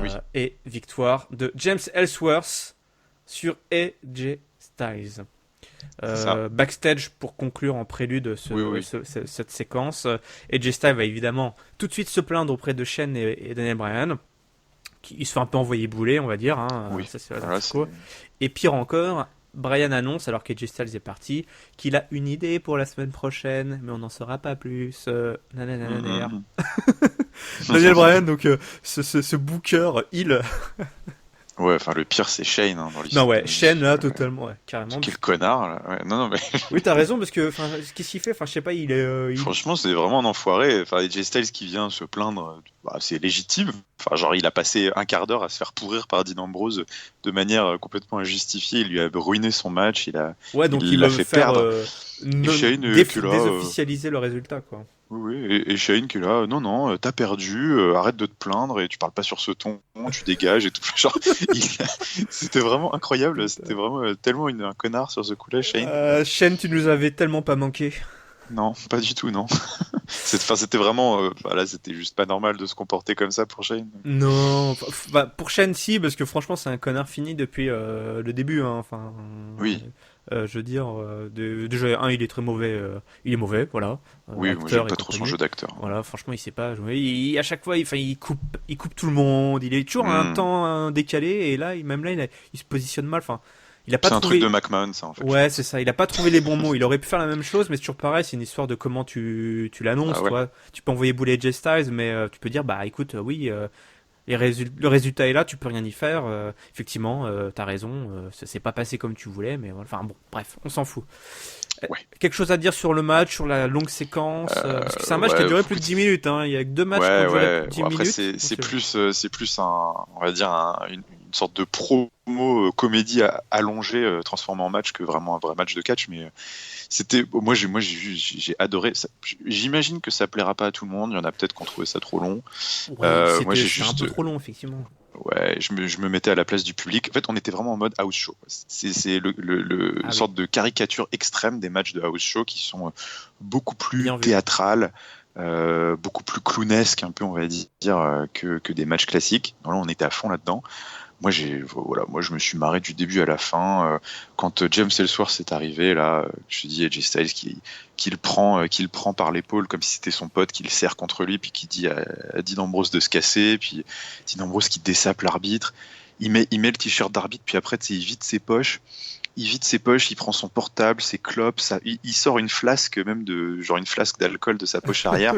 Oui. Et victoire de James Ellsworth sur AJ Styles. Backstage pour conclure en prélude cette séquence. AJ Styles va évidemment tout de suite se plaindre auprès de Shane et Daniel Bryan. Qui se fait un peu envoyer bouler, on va dire. Oui. Ça, c'est et pire encore, Bryan annonce, alors qu'AJ Styles est parti, qu'il a une idée pour la semaine prochaine, mais on n'en saura pas plus. Daniel Bryan, donc ce booker, il. Ouais, enfin le pire c'est Shane dans l'histoire. Non, ouais, Shane là, totalement, ouais, carrément. Quel connard là. Ouais, non, mais. Oui, t'as raison, parce que, qu'est-ce qu'il fait? Enfin, je sais pas, il est. Franchement, c'est vraiment un enfoiré. Enfin, AJ Styles qui vient se plaindre, c'est légitime. Enfin, genre, il a passé un quart d'heure à se faire pourrir par Dean Ambrose de manière complètement injustifiée. Il lui a ruiné son match. Donc il l'a fait perdre. Shane désofficialiser le résultat, quoi. Oui, et Shane qui est là, non, t'as perdu, arrête de te plaindre et tu parles pas sur ce ton, tu dégages et tout. Genre, c'était vraiment incroyable, c'était vraiment tellement un connard sur ce coup-là, Shane. Shane, tu nous avais tellement pas manqué. Non, pas du tout, non. C'était vraiment, là, c'était juste pas normal de se comporter comme ça pour Shane. Non, pour Shane si, parce que franchement c'est un connard fini depuis le début, hein. Enfin. Oui. Je veux dire, déjà, il est très mauvais. Il est mauvais, voilà. Oui, moi j'aime pas trop son jeu d'acteur. Voilà, franchement, il sait pas jouer. À chaque fois, il coupe tout le monde. Il est toujours à un temps décalé. Et là, même là, il se positionne mal. Enfin, il a pas c'est trouvé... un truc de McMahon, ça, en fait. Ouais, c'est ça. Il a pas trouvé les bons mots. Il aurait pu faire la même chose, mais c'est toujours pareil. C'est une histoire de comment tu l'annonces, toi. Tu peux envoyer bouler AJ Styles, mais tu peux dire, bah, écoute, oui. Le résultat est là, tu peux rien y faire. Effectivement, t'as raison, ça s'est pas passé comme tu voulais, mais enfin bon, bref, on s'en fout. Ouais. Quelque chose à dire sur le match, sur la longue séquence, parce que c'est un match qui a duré plus de 10 minutes. Hein. Il y a que 2 matchs qui ont duré plus de 10 après, minutes. C'est plus on va dire une sorte de promo comédie allongée transformée en match que vraiment un vrai match de catch, mais moi j'ai adoré ça. J'imagine que ça plaira pas à tout le monde, il y en a peut-être qui ont trouvé ça trop long. Moi j'ai un peu trop long, effectivement. Ouais, je me mettais à la place du public. En fait, on était vraiment en mode house show. C'est une sorte de caricature extrême des matchs de house show qui sont beaucoup plus théâtrales, beaucoup plus clownesques, un peu, on va dire, que des matchs classiques. Là, on était à fond là-dedans. Moi, je me suis marré du début à la fin. Quand James Ellsworth est arrivé, là, je dis AJ Styles qui le prend par l'épaule comme si c'était son pote, qui le serre contre lui, puis qui dit à Dean Ambrose de se casser, puis Dean Ambrose qui dessape l'arbitre. Il met le t-shirt d'arbitre, puis après, il vide ses poches. Il prend son portable, ses clopes, il sort une flasque même une flasque d'alcool de sa poche arrière.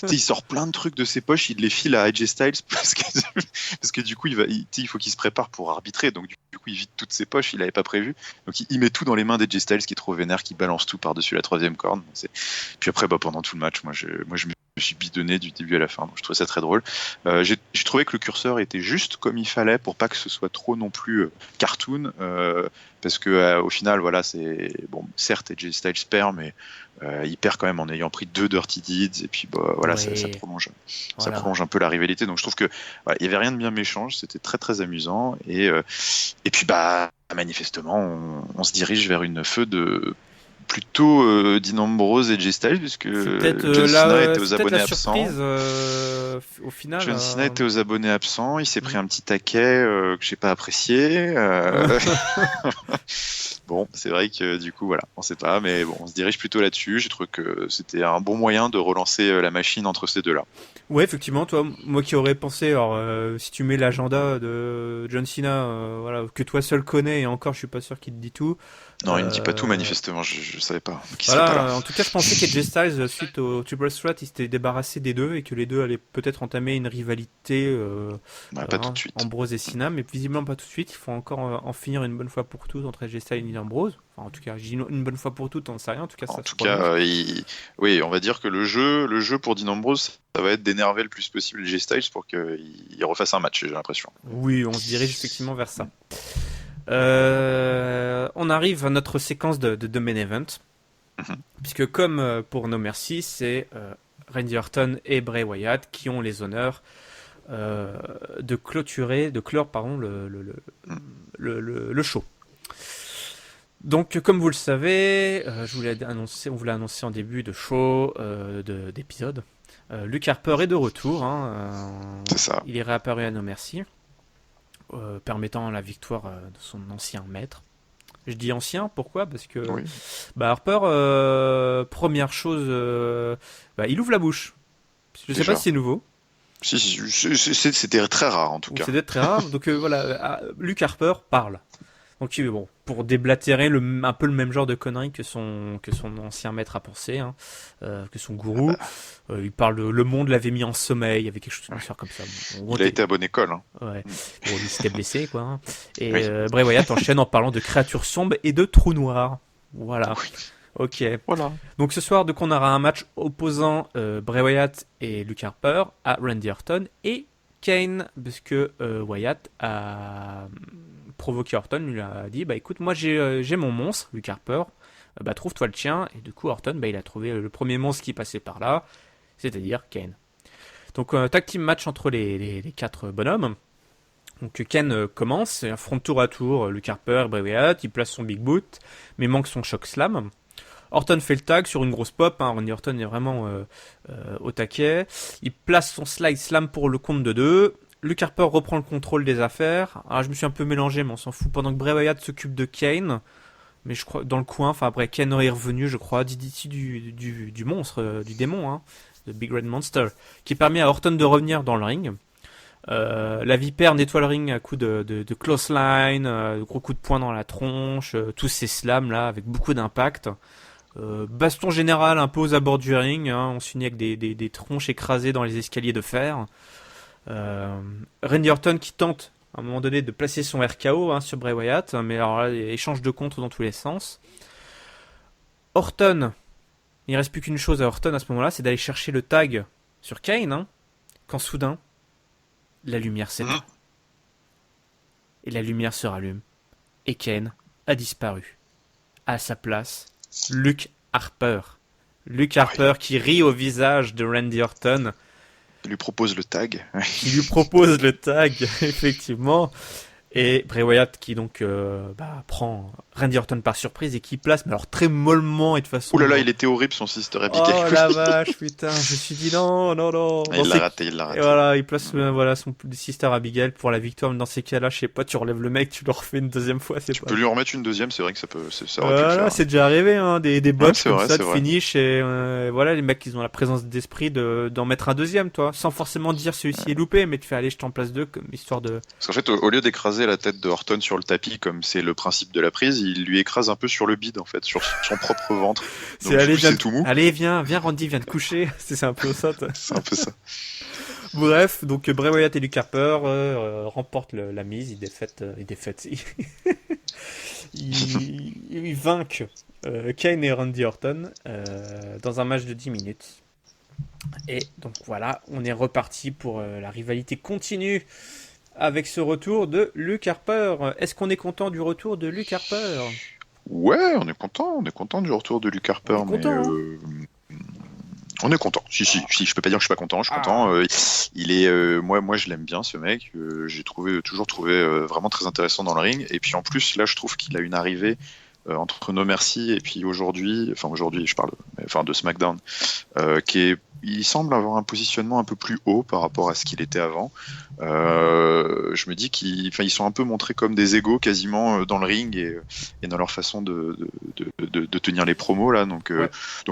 Il sort plein de trucs de ses poches, il les file à AJ Styles parce que du coup il faut qu'il se prépare pour arbitrer, donc du coup il vide toutes ses poches, il l'avait pas prévu, donc il met tout dans les mains d'AJ Styles qui est trop vénère, qui balance tout par-dessus la 3e corde. Puis après pendant tout le match, moi je me suis bidonné du début à la fin, donc je trouvais ça très drôle. J'ai trouvé que le curseur était juste comme il fallait pour pas que ce soit trop non plus cartoon, parce que au final, voilà, c'est bon. Certes, AJ Styles perd, mais il perd quand même en ayant pris 2 Dirty Deeds, et puis voilà, ça prolonge un peu la rivalité. Donc je trouve que il y avait rien de bien méchant, c'était très très amusant, et puis manifestement, on se dirige vers une feu de plutôt Dean Ambrose et AJ Styles, puisque John Cena était aux abonnés absents. Au final, John Cena était aux abonnés absents, il s'est pris un petit taquet que j'ai pas apprécié. Bon, c'est vrai que du coup, voilà, on sait pas, mais bon, on se dirige plutôt là-dessus. J'ai trouvé que c'était un bon moyen de relancer la machine entre ces deux-là. Ouais, effectivement, moi qui aurais pensé, alors si tu mets l'agenda de John Cena, voilà, que toi seul connais, et encore, je suis pas sûr qu'il te dit tout. Non, il ne dit pas tout, manifestement, je savais pas. Voilà, en tout cas, je pensais qu'AJ Styles, suite au Triple Threat, il s'était débarrassé des deux, et que les deux allaient peut-être entamer une rivalité pas tout de suite. Ambrose et Cena, mais visiblement pas tout de suite. Il faut encore en finir une bonne fois pour toutes entre AJ Styles et Ambrose. Enfin, en tout cas, je dis une bonne fois pour toutes, on ne sait rien. En tout cas, oui, on va dire que le jeu pour Dean Ambrose, ça va être d'énerver le plus possible AJ Styles pour qu'il refasse un match, j'ai l'impression. Oui, on se dirige effectivement vers ça. On arrive à notre séquence de main event. Puisque comme pour No Mercy, c'est Randy Orton et Bray Wyatt qui ont les honneurs de clore le show. Donc, comme vous le savez, on vous l'a annoncé en début de show, d'épisode. Luke Harper est de retour. C'est ça. Il est réapparu à No Mercy, permettant la victoire de son ancien maître. Je dis ancien, pourquoi ? Parce que Harper, première chose, il ouvre la bouche. Je sais pas si c'est nouveau. Si, c'était très rare en tout cas. C'était très rare. Donc Luke Harper parle. Donc bon, pour déblatérer un peu le même genre de conneries que son ancien maître a pensé, que son gourou. Il parle de le monde l'avait mis en sommeil, il y avait quelque chose de faire comme ça. Il a été à bonne école. Ouais. Bon, il s'était blessé, quoi. Et Bray Wyatt enchaîne en parlant de créatures sombres et de trous noirs. Voilà. Oui. Ok. Voilà. Donc ce soir, on aura un match opposant Bray Wyatt et Luke Harper à Randy Orton et Kane, parce que Wyatt a provoqué Orton, lui a dit écoute, moi j'ai mon monstre, Luke Harper, trouve-toi le tien. Et du coup, Orton, il a trouvé le premier monstre qui passait par là, c'est-à-dire Kane. Donc tag team match entre les 4 bonhommes. Donc Kane commence et affronte tour à tour Luke Harper, Bray Wyatt, il place son big boot, mais manque son choc slam. Orton fait le tag sur une grosse pop, Randy Orton est vraiment au taquet. Il place son slide slam pour le compte de 2. Luke Harper reprend le contrôle des affaires. Je me suis un peu mélangé, mais on s'en fout. Pendant que Bray Wyatt s'occupe de Kane, mais je crois dans le coin, après Kane est revenu, je crois, d'ici du monstre, du démon, de Big Red Monster, qui permet à Orton de revenir dans le ring. La vipère nettoie le ring à coups de close line, gros coups de poing dans la tronche, tous ces slams là avec beaucoup d'impact. Baston général un peu aux abords du ring, on s'unit avec des tronches écrasées dans les escaliers de fer. Randy Orton qui tente à un moment donné de placer son RKO sur Bray Wyatt, mais alors là, échange de contre dans tous les sens. Orton, il ne reste plus qu'une chose à Orton à ce moment-là, c'est d'aller chercher le tag sur Kane, quand soudain la lumière s'éteint. Et la lumière se rallume. Et Kane a disparu. À sa place, Luke Harper. Luke Harper qui rit au visage de Randy Orton. Il lui propose le tag. Il lui propose le tag, effectivement. Et Bray Wyatt qui donc prend Randy Orton par surprise et qui place, mais alors très mollement et de façon... Ouh là là, il était horrible son Sister Abigail. Oh la vache, putain, je me suis dit non. Il l'a raté. Et voilà, il place son Sister Abigail pour la victoire, mais dans ces cas-là, je sais pas, tu relèves le mec, tu le refais une deuxième fois, tu peux lui en remettre une deuxième, c'est vrai que ça aurait pu le faire. C'est déjà arrivé, des bots comme vrai, ça de finish, et voilà, les mecs, ils ont la présence d'esprit d'en mettre un deuxième, toi, sans forcément dire celui-ci est loupé, mais tu fais aller, je t'en place 2, comme histoire de... Parce qu'en fait, au lieu d'écraser la tête de Orton sur le tapis, comme c'est le principe de la prise, il lui écrase un peu sur le bide, en fait, sur son propre ventre. Donc, c'est tout mou. Allez, viens Randy, viens te coucher. C'est un peu ça. C'est un peu ça. Bref, donc Bray Wyatt et Luke Harper remportent la mise, ils défaitent. Ils vainquent Kane et Randy Orton dans un match de 10 minutes. Et donc voilà, on est reparti pour la rivalité continue avec ce retour de Luke Harper. Est-ce qu'on est content du retour de Luke Harper ? Ouais, on est content du retour de Luke Harper, on est content. Si, je peux pas dire que je suis pas content, je suis content. Il est, moi, je l'aime bien ce mec. J'ai toujours trouvé vraiment très intéressant dans le ring. Et puis en plus, là, je trouve qu'il a une arrivée entre No Mercy et puis aujourd'hui, je parle, de SmackDown, il semble avoir un positionnement un peu plus haut par rapport à ce qu'il était avant. Je me dis qu'ils sont un peu montrés comme des égos quasiment dans le ring et dans leur façon de tenir les promos là. Donc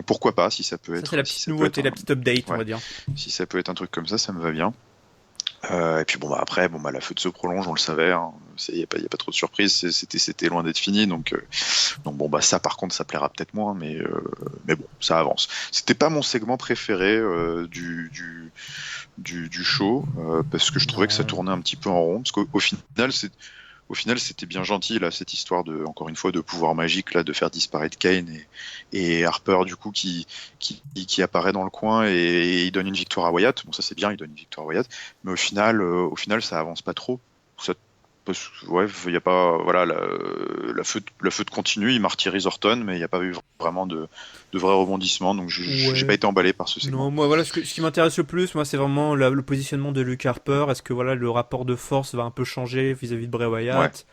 pourquoi pas, si ça peut être. C'est la petite nouveauté, la petite update, on va dire. Si ça peut être un truc comme ça me va bien. Et puis après la feud se prolonge, on le savait, il y a pas trop de surprises, c'était loin d'être fini, donc ça par contre ça plaira peut-être moins, mais bon, ça avance. C'était pas mon segment préféré du show, parce que je trouvais que ça tournait un petit peu en rond, parce qu'au final c'était bien gentil là, cette histoire encore une fois de pouvoir magique là, de faire disparaître Kane et Harper du coup qui apparaît dans le coin et il donne une victoire à Wyatt. Bon, ça c'est bien, il donne une victoire à Wyatt, mais au final ça avance pas trop. parce que, ouais, il y a pas, voilà, la feud continue, il martyrise Orton, mais il n'y a pas eu vraiment de vrai rebondissement, donc j'ai pas Ouais. été emballé par ce segment. Non, moi voilà, ce qui m'intéresse le plus, moi c'est vraiment le positionnement de Luke Harper. Est-ce que voilà le rapport de force va un peu changer vis-à-vis de Bray Ouais, Wyatt?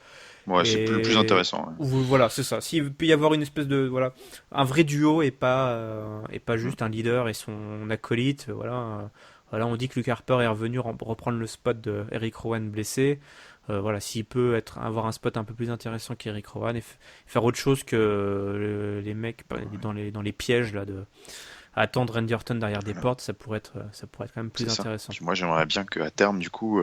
ouais, c'est le plus Et intéressant. Ouais. voilà, c'est ça. S'il peut y avoir une espèce de voilà, un vrai duo et pas Mm. juste un leader et son acolyte, voilà. Voilà, on dit que Luke Harper est revenu reprendre le spot de Eric Rowan blessé. Voilà, s'il peut avoir un spot un peu plus intéressant qu'Eric Rowan et faire autre chose que les mecs dans les pièges là de à attendre Randy Orton derrière des portes, ça pourrait être quand même plus C'est ça. intéressant. Puis moi, j'aimerais bien qu'à terme, du coup,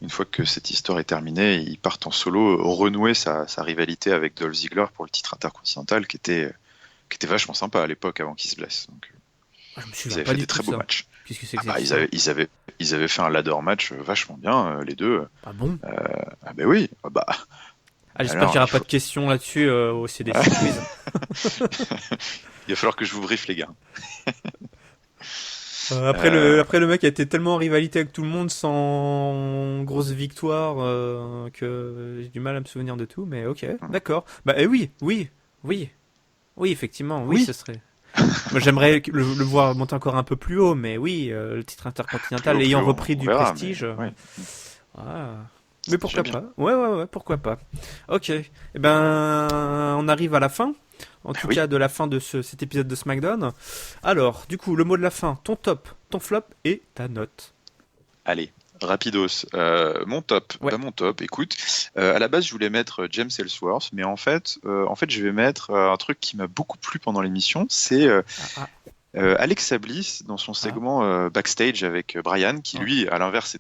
une fois que cette histoire est terminée, ils partent en solo, renouer sa rivalité avec Dolph Ziggler pour le titre intercontinental, qui était vachement sympa à l'époque avant qu'il se blesse. Donc, Ah, je me ils souviens avaient pas fait du des tout très de beaux ça. matchs. Qu'est-ce que c'est Ah que bah, ça? ils avaient fait un ladder match vachement bien, les deux. Ah bon? Ah bah oui, ah bah Ah, j'espère qu'il alors n'y il aura pas faut. de questions là-dessus au CDC Quiz. Il va falloir que je vous brief les gars. Après Euh, après le mec a été tellement en rivalité avec tout le monde sans grosse victoire que j'ai du mal à me souvenir de tout, mais ok, d'accord. Bah oui, oui, oui, effectivement, oui, ce oui, serait. Moi j'aimerais le voir monter encore un peu plus haut, mais oui, le titre intercontinental plus ayant haut, repris on du verra, mais prestige. ouais, Ah. Mais déjà pourquoi bien. pas? Ouais, pourquoi pas. Ok. Eh ben, on arrive à la fin. En Bah tout oui, cas, de la fin de cet épisode de SmackDown. Alors, du coup, le mot de la fin, ton top, ton flop et ta note. allez, rapidos. Ouais. Mon top, écoute, à la base je voulais mettre James Ellsworth, mais en fait je vais mettre un truc qui m'a beaucoup plu pendant l'émission, c'est Ah, ah, Alexa Bliss dans son ah. segment backstage avec Brian, qui Oh, lui, à l'inverse,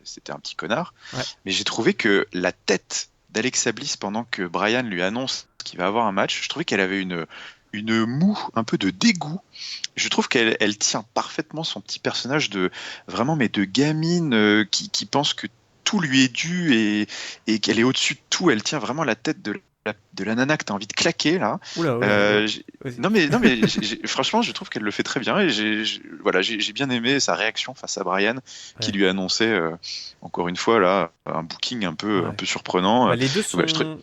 c'était un petit connard. ouais. Mais j'ai trouvé que la tête d'Alexa Bliss pendant que Brian lui annonce qu'il va avoir un match, je trouvais qu'elle avait une moue, un peu de dégoût. Je trouve elle tient parfaitement son petit personnage de vraiment, mais de gamine qui pense que tout lui est dû et qu'elle est au-dessus de tout. Elle tient vraiment la tête de la nana que t'as envie de claquer là. Oula, oula. Euh, Vas-y. non mais franchement, je trouve qu'elle le fait très bien et voilà, j'ai bien aimé sa réaction face à Brian qui Ouais. lui annonçait encore une fois là un booking un Ouais. peu surprenant. Bah, Voilà,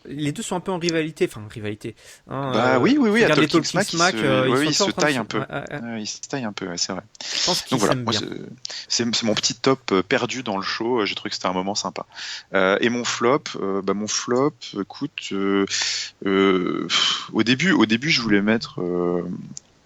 les deux sont un peu en rivalité. Enfin, en rivalité. Hein, bah oui, oui, oui, tu à regardes les Talking Talking Smack, Smack, ils sont il un peu se en train de taille se. un peu. Ouais. Il se taille un peu, ouais, c'est vrai. Je pense Donc qu'ils voilà, s'aiment moi bien. c'est mon petit top perdu dans le show. J'ai trouvé que c'était un moment sympa. Et mon flop, écoute, au début, je voulais mettre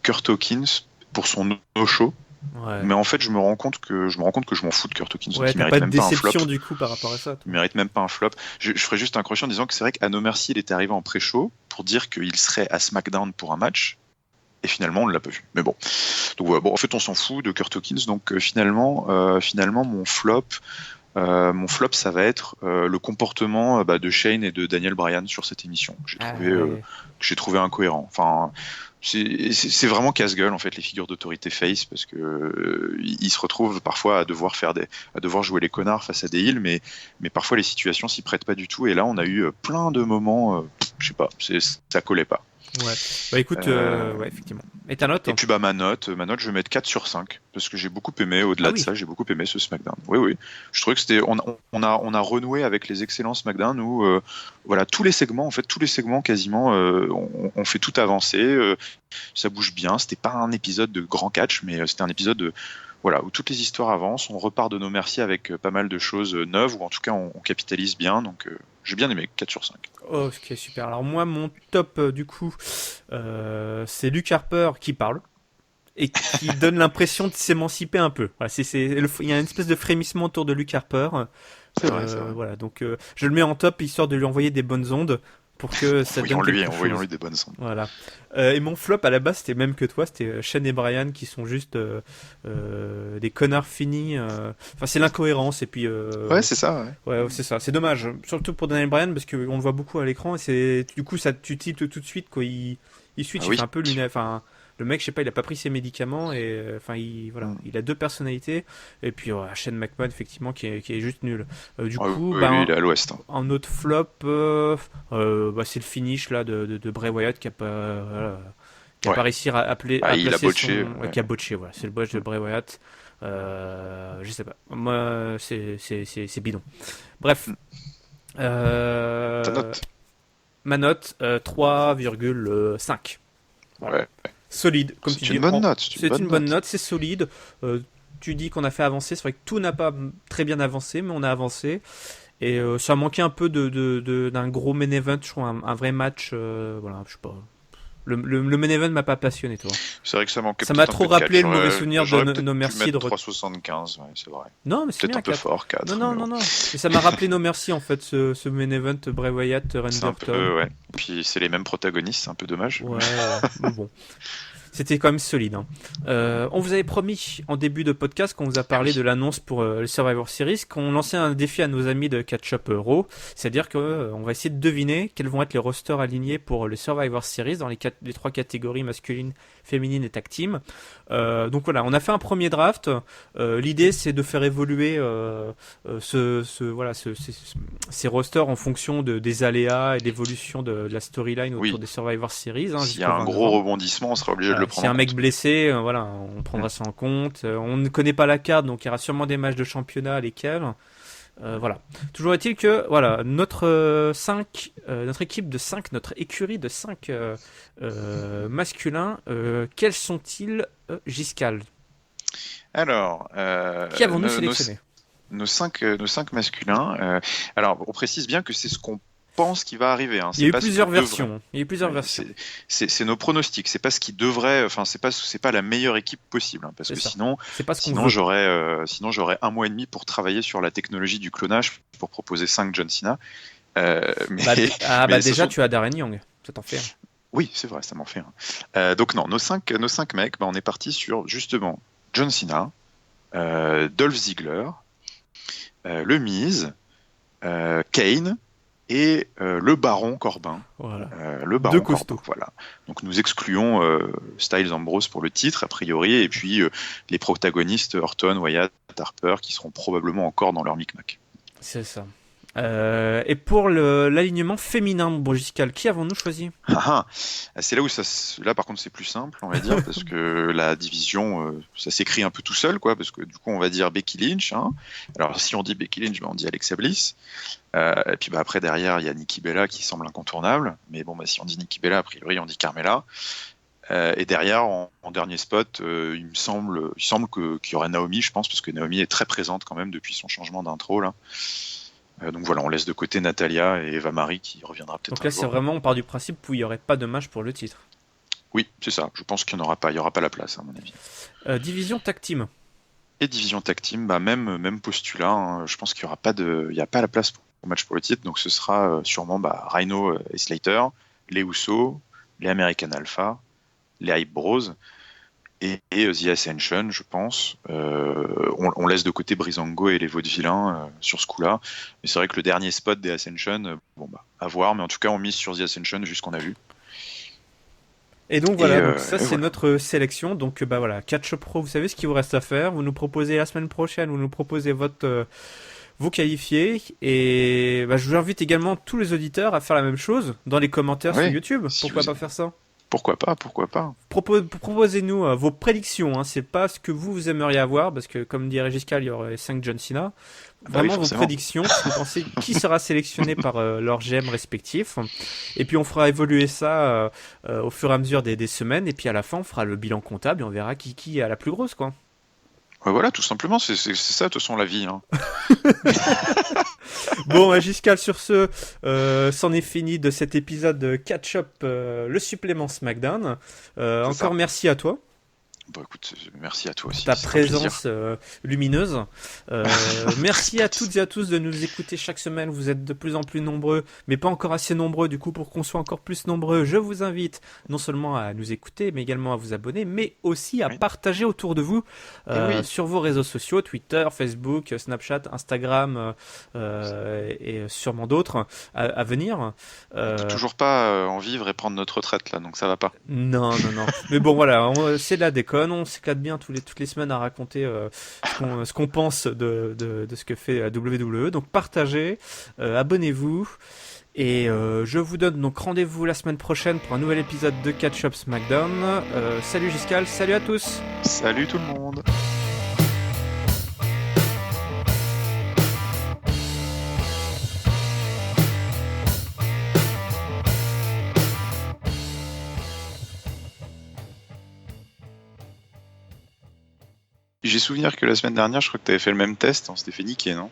Kurt Hawkins pour son no-show, Ouais. mais en fait, je me rends compte que je m'en fous de Kurt Hawkins, donc Ouais, il t'as mérite pas de même pas un flop. déception du coup par rapport à ça, Il toi. mérite même pas un flop. Je ferai juste un crochet en disant que c'est vrai qu'à No Mercy, il était arrivé en pré-show pour dire qu'il serait à SmackDown pour un match. Et finalement, on ne l'a pas vu. Mais bon. Donc voilà, bon, en fait, on s'en fout de Kurt Hawkins. Donc finalement, mon flop, ça va être le comportement de Shane et de Daniel Bryan sur cette émission. Ah ouais. Que j'ai trouvé incohérent. Enfin, c'est vraiment casse-gueule en fait les figures d'autorité face parce que ils se retrouvent parfois à devoir jouer les connards face à des heels, mais parfois les situations s'y prêtent pas du tout. Et là, on a eu plein de moments, je sais pas, ça collait pas. Ouais. Bah écoute, Euh, ouais, effectivement. Et ta note? et puis ma note, je vais mettre 4 sur 5 parce que j'ai beaucoup aimé. Ah Au-delà de oui. ça, j'ai beaucoup aimé ce SmackDown. Oui, oui. Je trouvais que on a renoué avec les excellents SmackDown où voilà tous les segments, en fait tous les segments quasiment, on fait tout avancer. Ça bouge bien. C'était pas un épisode de grand catch, mais c'était un épisode voilà où toutes les histoires avancent. On repart de nos merci avec pas mal de choses neuves ou en tout cas on capitalise bien. Donc j'ai bien aimé 4 sur 5. Ok, super. Alors moi, mon top, du coup, c'est Luke Harper qui parle et qui donne l'impression de s'émanciper un peu. Voilà, il y a une espèce de frémissement autour de Luke Harper. C'est vrai, c'est vrai. Voilà, donc je le mets en top histoire de lui envoyer des bonnes ondes pour que ça donne quelque chose. Envoyons-lui des bonnes sondes. Voilà. Et mon flop à la base c'était même que toi, c'était Shane et Brian qui sont juste des connards finis. Enfin c'est l'incohérence et puis Ouais, c'est ça. Ouais. ouais c'est ça. C'est dommage, surtout pour Daniel Bryan parce qu'on le voit beaucoup à l'écran et c'est du coup ça tu tiltes tout de suite quoi. Il switch, Ah il fait oui. un peu lunaire. Enfin le mec je sais pas, il a pas pris ses médicaments et enfin voilà, Mm. il a deux personnalités et puis Shane McMahon effectivement qui est juste nul. Du Ah coup oui, lui, ben il est à l'ouest. Hein. en autre flop, bah, c'est le finish là de Bray Wyatt qui a Ouais. pas réussi Ah, à il a placer botché. son, Ouais. qui a botché. Voilà, c'est le botch de Mm. Bray Wyatt. Je sais pas. Moi, c'est bidon. Bref. Mm. Ta note? Ma note, 3,5. Voilà. Ouais. Solide, comme tu dis. C'est une bonne note. C'est une bonne note, c'est solide. Tu dis qu'on a fait avancer, c'est vrai que tout n'a pas très bien avancé, mais on a avancé. Et ça manquait un peu d'un gros main event, je crois, un vrai match. Voilà, je sais pas. Le main event m'a pas passionné, toi. C'est vrai que ça manquait. Ça m'a peut-être un trop peu de rappelé catch. le mauvais souvenir J'aurais de peut-être No pu Mercy mettre de 3,75, ouais, c'est vrai. Non, mais c'est Peut-être bien, un peu 4. fort, 4. Non, mais bon. non. Et ça m'a rappelé No Mercy, en fait, ce main event, Bray Wyatt, Randy C'est un Orton. peu, ouais. Puis c'est les mêmes protagonistes, c'est un peu dommage. Ouais, mais bon. C'était quand même solide. Hein. On vous avait promis en début de podcast qu'on vous a parlé de l'annonce pour le Survivor Series, qu'on lançait un défi à nos amis de Catch Up Raw, c'est-à-dire qu'on va essayer de deviner quels vont être les rosters alignés pour le Survivor Series dans les 3 catégories masculine, féminine et tag team. Donc voilà, on a fait un premier draft. L'idée c'est de faire évoluer ces rosters en fonction des aléas et d'évolution de la storyline autour des Survivor Series. Hein, s'il y a un gros rebondissement, on sera obligé de le prendre. Si un mec blessé, voilà, on prendra ça en compte. On ne connaît pas la carte, donc il y aura sûrement des matchs de championnat, lesquels. Voilà. Toujours est-il que voilà, notre équipe de 5, notre écurie de 5 masculins, quels sont-ils, Giscal? Alors, qui avons-nous sélectionné? Nos 5 masculins. Alors, on précise bien que c'est ce qu'on pense qui va arriver. Hein. Il y a eu plusieurs versions. C'est nos pronostics. C'est pas ce qui devrait. Enfin, c'est pas la meilleure équipe possible. Hein, parce que sinon, j'aurais un mois et demi pour travailler sur la technologie du clonage pour proposer 5 John Cena. Déjà, tu as Darren Young. Ça t'en fait un. Oui, c'est vrai, ça m'en fait un. Donc non, nos 5 mecs, on est parti sur justement John Cena, Dolph Ziggler, le Miz, Kane. Et le Baron Corbin. Voilà. Le Baron Corbin, voilà. Donc nous excluons Styles Ambrose pour le titre, a priori, et puis les protagonistes Orton, Wyatt, Harper, qui seront probablement encore dans leur micmac. C'est ça. Et pour l'alignement féminin, Giscal, qui avons-nous choisi? C'est là où là par contre c'est plus simple, on va dire, parce que la division, ça s'écrit un peu tout seul, quoi, parce que du coup on va dire Becky Lynch. Hein. Alors si on dit Becky Lynch, on dit Alexa Bliss. Et puis après derrière il y a Nikki Bella qui semble incontournable, mais bon si on dit Nikki Bella, a priori on dit Carmella. Et derrière en dernier spot, il me semble qu'il y aurait Naomi, je pense, parce que Naomi est très présente quand même depuis son changement d'intro là. Donc voilà, on laisse de côté Natalia et Eva Marie qui reviendra peut-être. Donc là, c'est vraiment, on part du principe où il n'y aurait pas de match pour le titre. Oui, c'est ça. Je pense qu'il n'y aura pas la place, à mon avis. Division tag team. Et division tag team, même postulat. Hein. Je pense qu'il n'y a pas la place pour match pour le titre. Donc ce sera sûrement Rhino et Slater, les Usos, les American Alpha, les Hype Bros et The Ascension, je pense. On laisse de côté Breezango et les Vaudevillains sur ce coup-là. Mais c'est vrai que le dernier spot des Ascension, à voir. Mais en tout cas, on mise sur The Ascension vu ce qu'on a vu. Et donc voilà, donc ça c'est notre sélection. Donc voilà, Catch Up Pro, vous savez ce qu'il vous reste à faire. Vous nous proposez la semaine prochaine, vous nous proposez vos qualifiés. Et je vous invite également tous les auditeurs à faire la même chose dans les commentaires sur YouTube. Pourquoi pas faire ça? Pourquoi pas. Proposez-nous vos prédictions, hein. C'est pas ce que vous aimeriez avoir, parce que comme dirait Giscal, il y aurait 5 John Cena. Vraiment vos prédictions, vous pensez qui sera sélectionné par leurs GM respectifs. Et puis on fera évoluer ça au fur et à mesure des semaines, et puis à la fin on fera le bilan comptable et on verra qui a la plus grosse, quoi. Voilà, tout simplement, c'est ça de toute façon la vie. Hein. Bon, Giscal, sur ce, c'en est fini de cet épisode de Catch Up, le supplément SmackDown. Encore merci à toi. Écoute, merci à toi aussi. Ta présence lumineuse. Merci à toutes et à tous de nous écouter chaque semaine. Vous êtes de plus en plus nombreux, mais pas encore assez nombreux. Du coup, pour qu'on soit encore plus nombreux, je vous invite non seulement à nous écouter, mais également à vous abonner, mais aussi à partager autour de vous sur vos réseaux sociaux, Twitter, Facebook, Snapchat, Instagram et sûrement d'autres à venir. Toujours pas en vivre et prendre notre retraite là, donc ça va pas. Non. Mais bon, voilà, c'est de la déconne. On s'éclate bien toutes les semaines à raconter ce qu'on pense de ce que fait WWE. Donc partagez, abonnez-vous. Et je vous donne donc rendez-vous la semaine prochaine pour un nouvel épisode de Catch Up SmackDown. Salut Giscal, salut à tous. Salut tout le monde. J'ai souvenir que la semaine dernière, je crois que tu avais fait le même test, on s'était fait niquer, non?